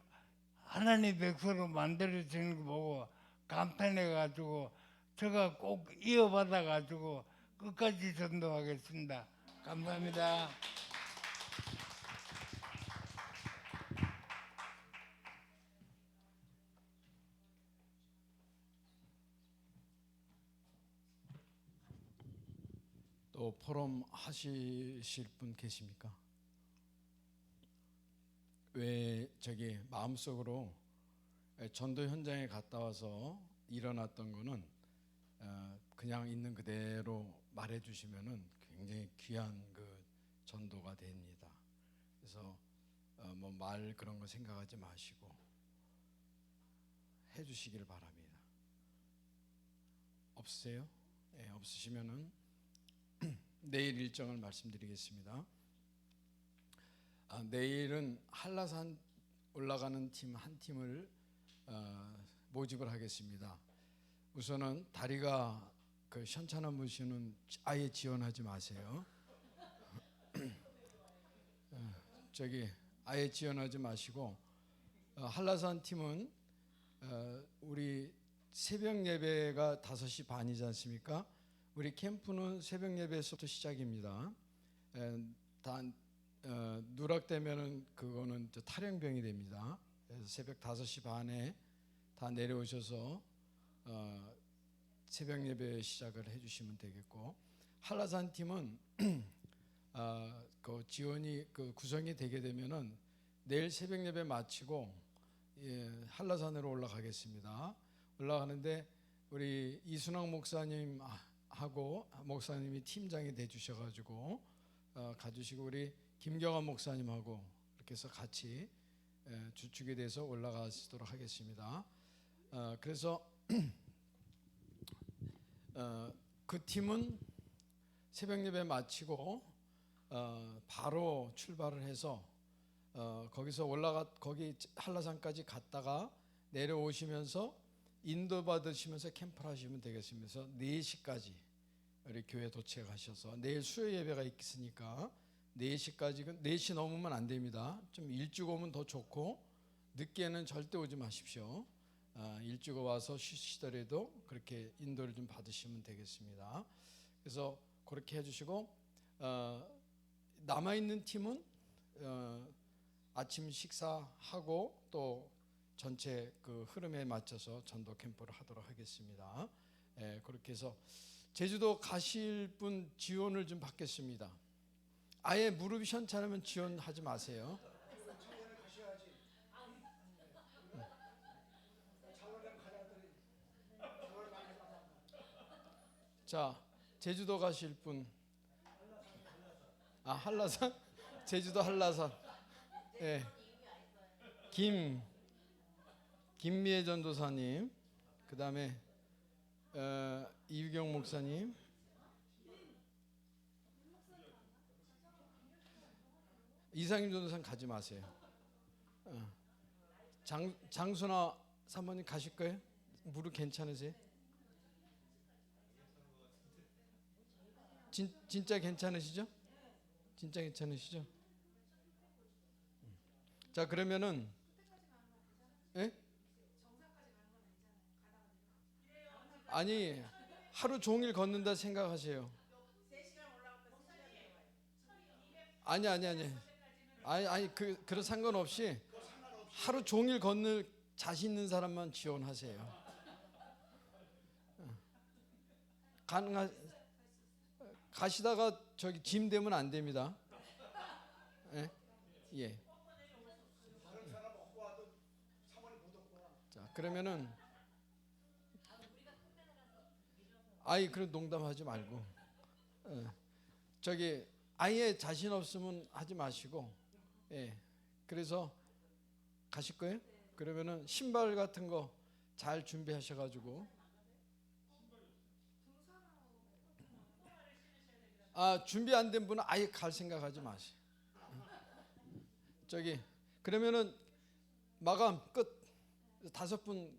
I: 하나님 백성으로 만들어지는 거 보고 감탄해가지고 제가 꼭 이어받아가지고 끝까지 전도하겠습니다. 감사합니다.
H: 또 포럼 하실 분 계십니까? 왜 저기 마음속으로 전도 현장에 갔다 와서 일어났던 거는 그냥 있는 그대로 말해주시면은 굉장히 귀한 그 전도가 됩니다. 그래서 뭐 말 그런 거 생각하지 마시고 해주시길 바랍니다. 없으세요? 네, 없으시면은 내일 일정을 말씀드리겠습니다. 내일은 한라산 올라가는 팀 한 팀을 모집을 하겠습니다. 우선은 다리가 그 현찮은 분은 아예 지원하지 마세요. 저기 아예 지원하지 마시고 한라산 팀은 우리 새벽 예배가 5시 반이지 않습니까? 우리 캠프는 새벽 예배에서부터 시작입니다. 누락되면은 그거는 탈영병이 됩니다. 그래서 새벽 5시 반에 다 내려오셔서 새벽 예배 시작을 해주시면 되겠고, 한라산 팀은 그 지원이 그 구성이 되게 되면은 내일 새벽 예배 마치고 한라산으로 올라가겠습니다. 올라가는데 우리 이순학 목사님 하고 목사님이 팀장이 돼 주셔가지고 가주시고 우리 김경환 목사님하고 이렇게 해서 같이 주축이 돼서 올라가시도록 하겠습니다. 그래서 그 팀은 새벽 예배 마치고 바로 출발을 해서 거기서 거기 한라산까지 갔다가 내려오시면서 인도 받으시면서 캠프를 하시면 되겠습니다. 그래서 4시까지 우리 교회 도착하셔서 내일 수요 예배가 있으니까 4시까지 4시 넘으면 안 됩니다. 좀 일찍 오면 더 좋고 늦게는 절대 오지 마십시오. 일찍 와서 쉬시더라도 그렇게 인도를 좀 받으시면 되겠습니다. 그래서 그렇게 해주시고 남아있는 팀은 아침 식사하고 또 전체 그 흐름에 맞춰서 전도 캠프를 하도록 하겠습니다. 그렇게 해서 제주도 가실 분 지원을 좀 받겠습니다. 아예 무릎이 시원찮으면 지원하지 마세요. 자, 제주도 가실 분. 아, 한라산? 제주도 한라산. 예. 김미애 전도사님. 그다음에 이유경 목사님. 이상임 전도사님 가지 마세요. 장순아 사모님 가실 거예요? 무릎 괜찮으세요? 진짜 괜찮으시죠? 진짜 괜찮으시죠? 자, 그러면은 예? 아니, 하루 종일 걷는다 생각하세요. 아니 그런 상관없이 하루 종일 걷는 자신 있는 사람만 지원하세요. 가시다가 저기 짐 되면 안 됩니다. 예. 자, 그러면은 그런 농담하지 말고 저기 아예 자신 없으면 하지 마시고, 예. 그래서 가실 거예요? 그러면은 신발 같은 거 잘 준비하셔가지고. 준비 안 된 분은 아예 갈 생각하지 마세요. 저기 그러면은 마감 끝. 5분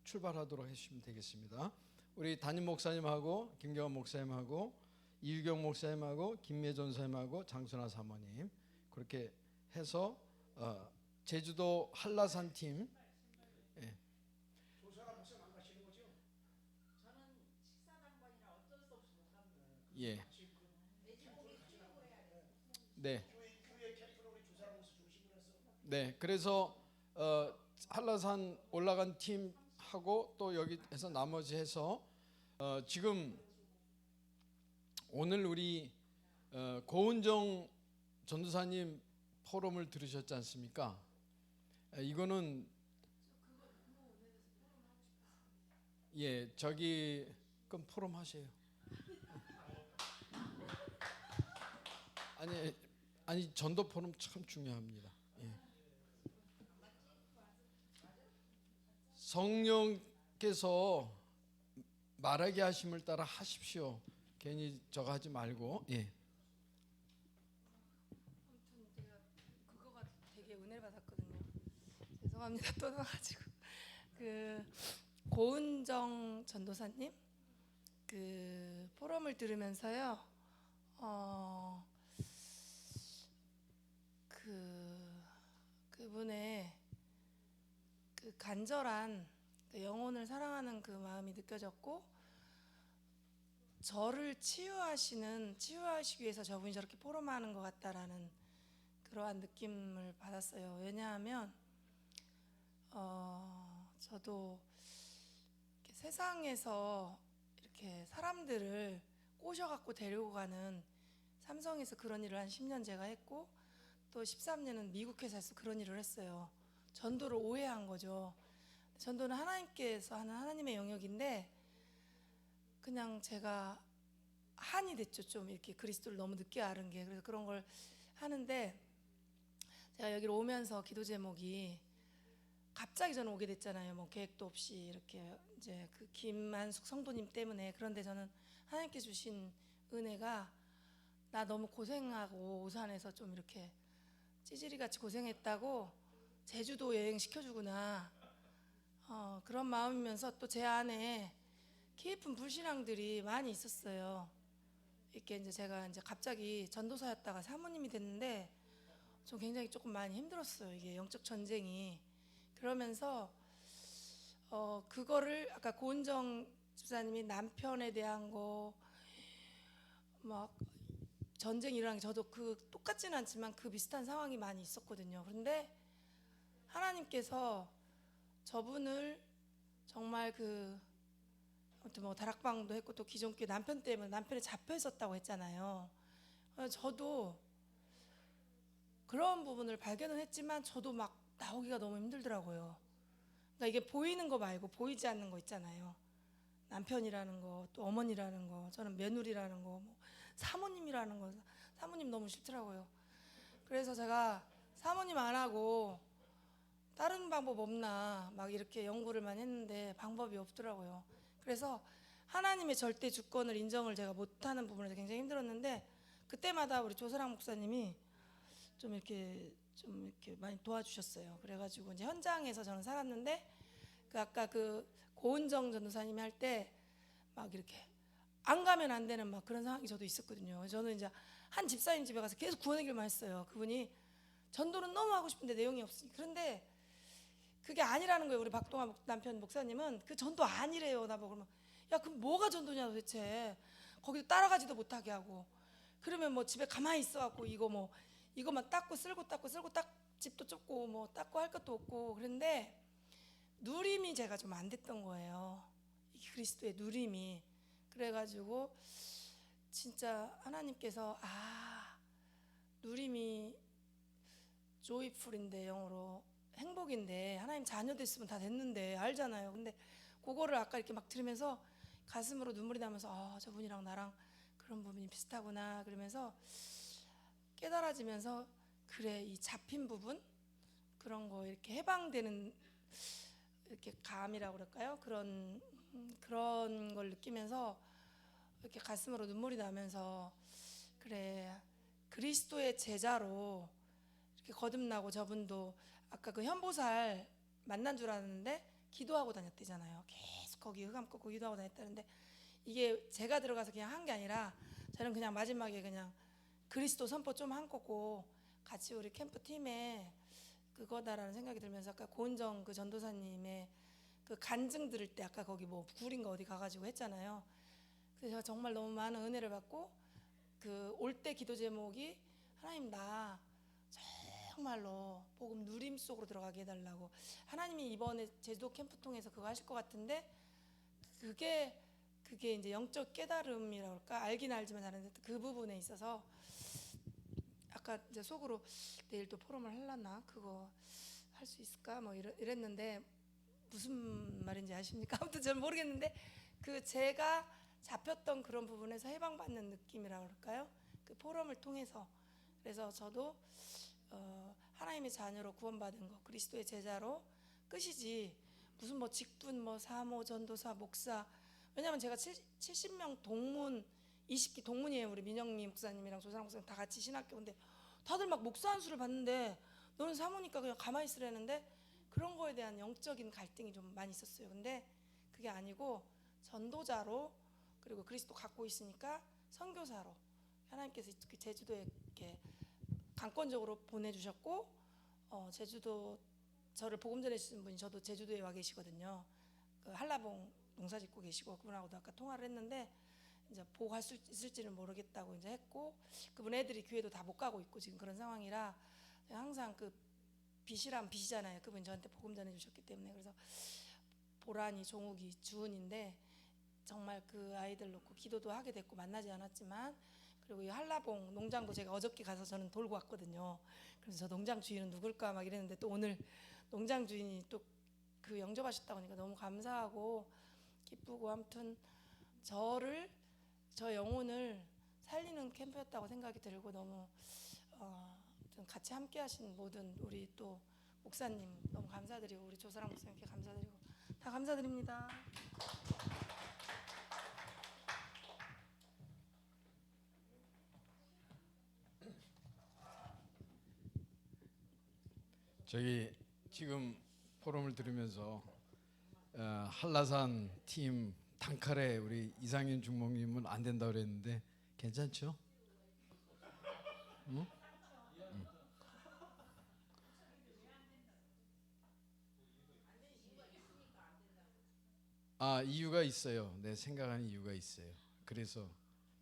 H: 출발하도록 해주시면 되겠습니다. 우리 담임 목사님하고 김경환 목사님하고 이유경 목사님하고 김미애 전사님하고 장순아 사모님 그렇게 해서 제주도 한라산 팀. 예.
A: 조사가 목사 안 가시는 거죠?
C: 저는 식사당번이라 어쩔 수 없이 못 갑니다.
H: 예.
C: 돼지고기 수육을 해야 돼요.
H: 네.
A: 교회 캠프로 우리 조사랑 목사 중심으로 해서
H: 네. 그래서 한라산 올라간 팀하고 또 여기에서 나머지 해서 지금 오늘 우리 고은정 전도사님 포럼을 들으셨지 않습니까? 이거는 저기 그럼 포럼 하세요. 아니 전도 포럼 참 중요합니다. 예. 성령께서 말하게 하심을 따라 하십시오. 괜히 저거 하지 말고. 예.
F: 아무튼 제가 그거가 되게 은혜를 받았거든요. 죄송합니다. 또 나가지고 그 고은정 전도사님 그 포럼을 들으면서요. 그분의 그 간절한 그 영혼을 사랑하는 그 마음이 느껴졌고, 저를 치유하시기 위해서 저분이 저렇게 포럼하는 것 같다라는 그러한 느낌을 받았어요. 왜냐하면 저도 이렇게 세상에서 이렇게 사람들을 꼬셔갖고 데리고 가는 삼성에서 그런 일을 한 10년 제가 했고, 또 13년은 미국 회사에서 그런 일을 했어요. 전도를 오해한 거죠. 전도는 하나님께서 하는 하나님의 영역인데 그냥 제가 한이 됐죠. 좀 이렇게 그리스도를 너무 늦게 알은 게. 그래서 그런 걸 하는데, 제가 여기로 오면서 기도 제목이 갑자기 저는 오게 됐잖아요. 뭐 계획도 없이 이렇게 이제 그 김한숙 성도님 때문에. 그런데 저는 하나님께 주신 은혜가 나 너무 고생하고 오산에서 좀 이렇게 찌질이같이 고생했다고 제주도 여행 시켜주구나. 그런 마음이면서 또 제 안에 깊은 불신앙들이 많이 있었어요. 이렇게 이제 제가 이제 갑자기 전도사였다가 사모님이 됐는데 좀 굉장히 조금 많이 힘들었어요. 이게 영적 전쟁이. 그러면서 그거를 아까 고은정 집사님이 남편에 대한 거 막 전쟁 일어난 게 저도 그 똑같지는 않지만 그 비슷한 상황이 많이 있었거든요. 그런데 하나님께서 저분을 정말 아무튼 뭐 다락방도 했고 또 기존 교회 남편 때문에 남편이 잡혀 있었다고 했잖아요. 저도 그런 부분을 발견을 했지만 저도 막 나오기가 너무 힘들더라고요. 그러니까 이게 보이는 거 말고 보이지 않는 거 있잖아요. 남편이라는 거, 또 어머니라는 거, 저는 며느리라는 거, 뭐 사모님이라는 거, 사모님 너무 싫더라고요. 그래서 제가 사모님 안 하고 다른 방법 없나 막 이렇게 연구를 많이 했는데 방법이 없더라고요. 그래서 하나님의 절대 주권을 인정을 제가 못하는 부분에서 굉장히 힘들었는데, 그때마다 우리 조사랑 목사님이 좀 이렇게 많이 도와주셨어요. 그래가지고 이제 현장에서 저는 살았는데, 그 아까 그 고은정 전도사님이 할 때 막 이렇게 안 가면 안 되는 막 그런 상황이 저도 있었거든요. 저는 이제 한 집사님 집에 가서 계속 구원 얘기만 했어요. 그분이 전도는 너무 하고 싶은데 내용이 없으니. 그런데 그게 아니라는 거예요. 우리 박동아 남편 목사님은 그 전도 아니래요. 나보고 그러면 야 그럼 뭐가 전도냐 도대체. 거기도 따라가지도 못하게 하고, 그러면 뭐 집에 가만히 있어갖고 이거 뭐 이것만 닦고 쓸고 집도 좁고 뭐 닦고 할 것도 없고. 그런데 누림이 제가 좀 안 됐던 거예요. 이 그리스도의 누림이. 그래가지고 진짜 하나님께서 누림이 조이풀인데, 영어로 행복인데, 하나님 자녀 됐으면 다 됐는데 알잖아요. 근데 그거를 아까 이렇게 막 들으면서 가슴으로 눈물이 나면서 저분이랑 나랑 그런 부분이 비슷하구나 그러면서 깨달아지면서, 그래 이 잡힌 부분 그런 거 이렇게 해방되는 이렇게 감이라고 그럴까요? 그런 걸 느끼면서 이렇게 가슴으로 눈물이 나면서, 그래 그리스도의 제자로 이렇게 거듭나고, 저분도 아까 그 현보살 만난 줄 알았는데 기도하고 다녔대잖아요. 계속 거기 흑암 꺾고 기도하고 다녔다는데, 이게 제가 들어가서 그냥 한 게 아니라 저는 그냥 마지막에 그냥 그리스도 선포 좀 한 거고 같이 우리 캠프 팀에 그거다라는 생각이 들면서, 아까 고은정 그 전도사님의 그 간증 들을 때 아까 거기 뭐 굴인가 어디 가가지고 했잖아요. 그래서 제가 정말 너무 많은 은혜를 받고, 그 올 때 기도 제목이 하나님 나 정말로 복음 누림 속으로 들어가게 해달라고. 하나님이 이번에 제주도 캠프 통해서 그거 하실 것 같은데, 그게 이제 영적 깨달음이라고 할까, 알긴 알지만 다른데 그 부분에 있어서 아까 이제 속으로 내일 또 포럼을 하려나, 그거 할 수 있을까 뭐 이랬는데, 무슨 말인지 아십니까? 아무튼 잘 모르겠는데, 그 제가 잡혔던 그런 부분에서 해방받는 느낌이라고 할까요? 그 포럼을 통해서. 그래서 저도 하나님의 자녀로 구원받은 거, 그리스도의 제자로 끝이지, 무슨 뭐 직분, 뭐 사모, 전도사, 목사. 왜냐하면 제가 70명 동문, 20기 동문이에요. 우리 민영미 목사님이랑 조사랑 목사님 다 같이 신학교인데, 다들 막 목사 한 수를 받는데 너는 사모니까 그냥 가만히 있으라는데, 그런 거에 대한 영적인 갈등이 좀 많이 있었어요. 근데 그게 아니고 전도자로, 그리고 그리스도 갖고 있으니까 선교사로 하나님께서 제주도에 이렇게 강권적으로 보내주셨고, 제주도 저를 복음 전해주신 분이 저도 제주도에 와 계시거든요. 그 한라봉 농사 짓고 계시고, 그분하고도 아까 통화를 했는데 이제 보고 할 수 있을지는 모르겠다고 이제 했고, 그분 애들이 교회도 다 못 가고 있고 지금 그런 상황이라 항상 그 빚이란 빚이잖아요. 그분이 저한테 복음 전해주셨기 때문에. 그래서 보란이, 종욱이, 주은인데 정말 그 아이들 놓고 기도도 하게 됐고 만나지 않았지만, 그리고 이 한라봉 농장도 제가 어저께 가서 저는 돌고 왔거든요. 그래서 저 농장 주인은 누굴까 막 이랬는데, 또 오늘 농장 주인이 또 그 영접하셨다고 하니까 너무 감사하고 기쁘고, 아무튼 저 영혼을 살리는 캠프였다고 생각이 들고, 너무 같이 함께 하신 모든 우리 또 목사님 너무 감사드리고, 우리 조사랑 목사님께 감사드리고, 다 감사드립니다.
H: 저기 지금 포럼을 들으면서 한라산 팀 단칼에 우리 이상윤 중목님은 안 된다 그랬는데 괜찮죠? 응? 응. 이유가 있어요. 내 생각하는 이유가 있어요. 그래서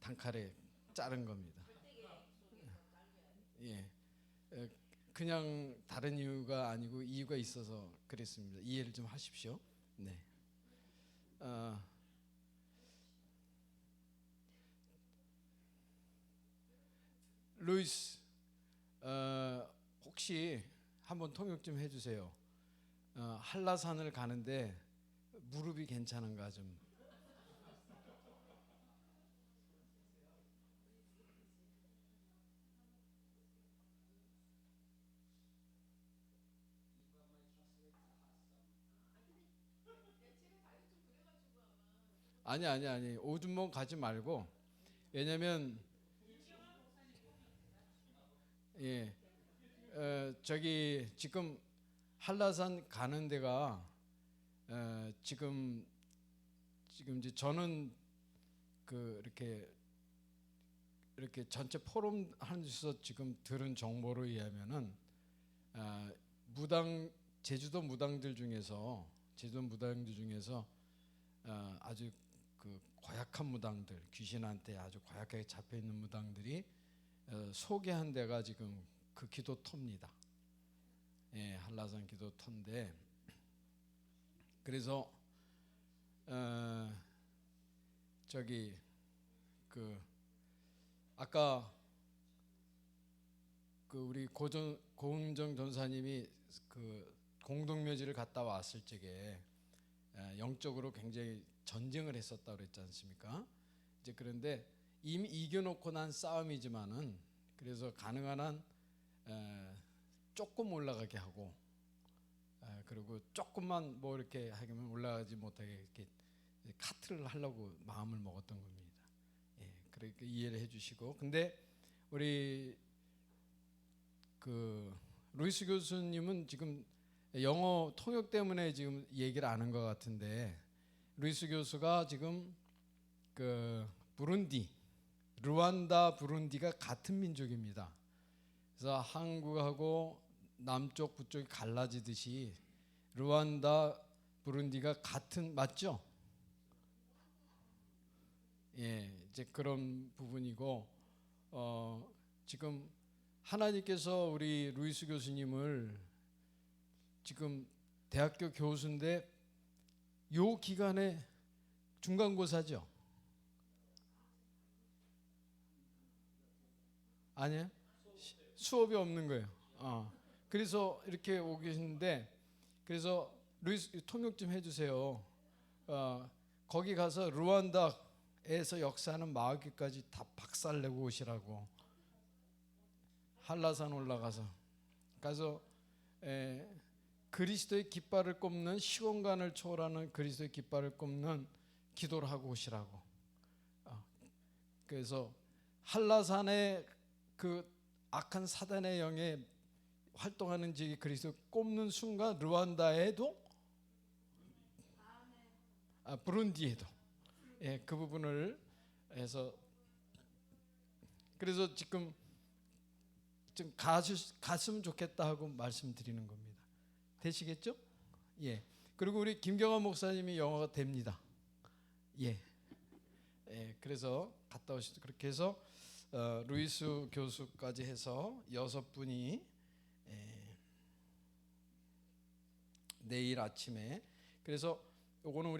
H: 단칼에 자른 겁니다. 예. 그냥 다른 이유가 아니고 이유가 있어서 그랬습니다. 이해를 좀 하십시오. 네. 루이스 혹시 한번 통역 좀 해주세요. 한라산을 가는데 무릎이 괜찮은가 좀. 아니 오줌멍 가지 말고, 왜냐면 예 저기 지금 한라산 가는 데가 지금 이제 저는 그 이렇게 전체 포럼 하면서 지금 들은 정보로 의하면은 제주도 무당들 중에서 아주 그 고약한 무당들, 귀신한테 아주 고약하게 잡혀 있는 무당들이 소개한 데가 지금 그 기도터입니다. 예, 한라산 기도터인데, 그래서 저기 그 아까 그 우리 고은정 전사님이 그 공동묘지를 갔다 왔을 적에 영적으로 굉장히 전쟁을 했었다고 그랬지 않습니까? 이제 그런데 이미 이겨놓고 난 싸움이지만은, 그래서 가능한 한 조금 올라가게 하고, 그리고 조금만 뭐 이렇게 하면 올라가지 못하게 이렇게 카트를 하려고 마음을 먹었던 겁니다. 예, 그렇게 이해를 해주시고, 근데 우리 그 루이스 교수님은 지금 영어 통역 때문에 지금 얘기를 안 한 것 같은데, 루이스 교수가 지금 그 루안다 부룬디가 같은 민족입니다. 그래서 한국하고 남쪽 북쪽이 갈라지듯이 루안다 부룬디가 같은, 맞죠? 예, 이제 그런 부분이고, 지금 하나님께서 우리 루이스 교수님을 지금 대학교 교수인데 요 기간에 중간고사죠? 아니에요? 수업이 없는 거예요. 그래서 이렇게 오고 계시는데, 그래서 루이스 통역 좀 해주세요. 거기 가서 루안다에서 역사하는 마을교까지 다 박살내고 오시라고. 한라산 올라가서 그리스도의 깃발을 꼽는, 시공간을 초월하는 그리스도의 깃발을 꼽는 기도를 하고 오시라고. 그래서 한라산의 그 악한 사단의 영에 활동하는 지기 그리스도 꼽는 순간 루안다에도 부룬디에도 그 부분을 해서, 그래서 지금 좀 갔으면 좋겠다 하고 말씀드리는 겁니다. 되시겠죠? 예. 그리고 우리 김경환 목사님이 영어가 됩니다. 예. 그래서 갔다 오시죠. 그렇게 해서 루이스 교수까지 해서 6분이 내일 아침에, 그래서 요거는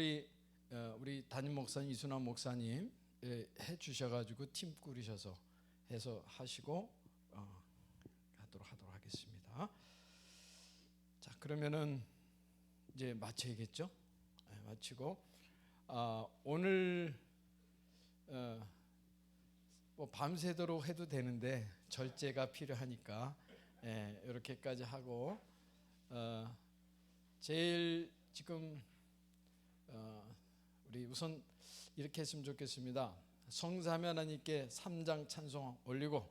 H: 우리 담임 목사님 이순환 목사님 해 주셔가지고 팀 꾸리셔서 해서 하시고 하도록 하겠습니다. 자, 그러면은 이제 마쳐야겠죠? 마치고 오늘 뭐 밤새도록 해도 되는데 절제가 필요하니까 이렇게까지 하고, 제일 지금 우리 우선 이렇게 했으면 좋겠습니다. 성삼위 하나님께 3장 찬송 올리고,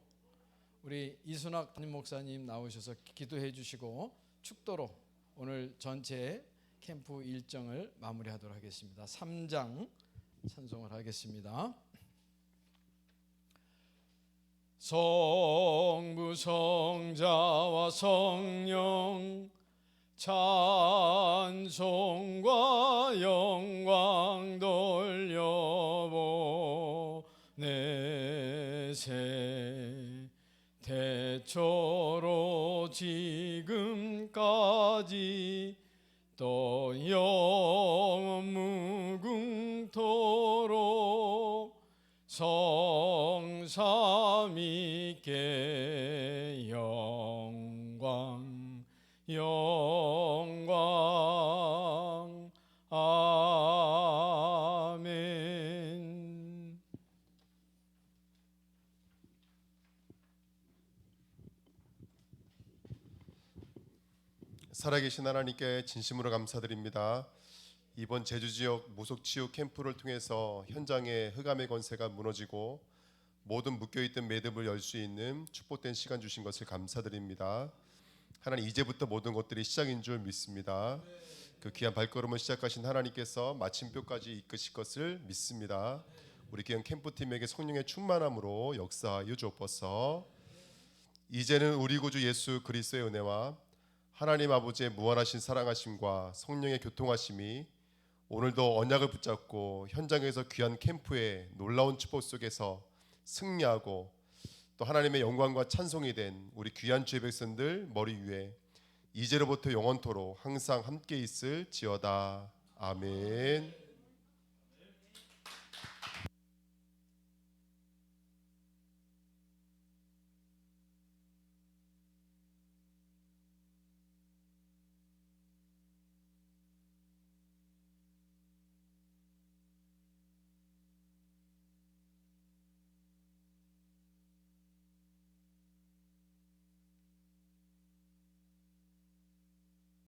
H: 우리 이순학 담임 목사님 나오셔서 기도해 주시고 축도로 오늘 전체 캠프 일정을 마무리하도록 하겠습니다. 3장 찬송을 하겠습니다. 성부 성자와 성령 찬송과 영광 돌려보내세 대초로 지금까지 또 영원 무궁토록 성삼위께 영광
J: 살아계신 하나님께 진심으로 감사드립니다. 이번 제주 지역 무속 치유 캠프를 통해서 현장의 흑암의 권세가 무너지고 모든 묶여있던 매듭을 열 수 있는 축복된 시간 주신 것을 감사드립니다. 하나님, 이제부터 모든 것들이 시작인 줄 믿습니다. 그 귀한 발걸음을 시작하신 하나님께서 마침표까지 이끄실 것을 믿습니다. 우리 귀한 캠프팀에게 성령의 충만함으로 역사하여 주옵소서. 이제는 우리 구주 예수 그리스도의 은혜와 하나님 아버지의 무한하신 사랑하심과 성령의 교통하심이 오늘도 언약을 붙잡고 현장에서 귀한 캠프의 놀라운 축복 속에서 승리하고 또 하나님의 영광과 찬송이 된 우리 귀한 주의 백성들 머리 위에 이제로부터 영원토록 항상 함께 있을지어다. 아멘.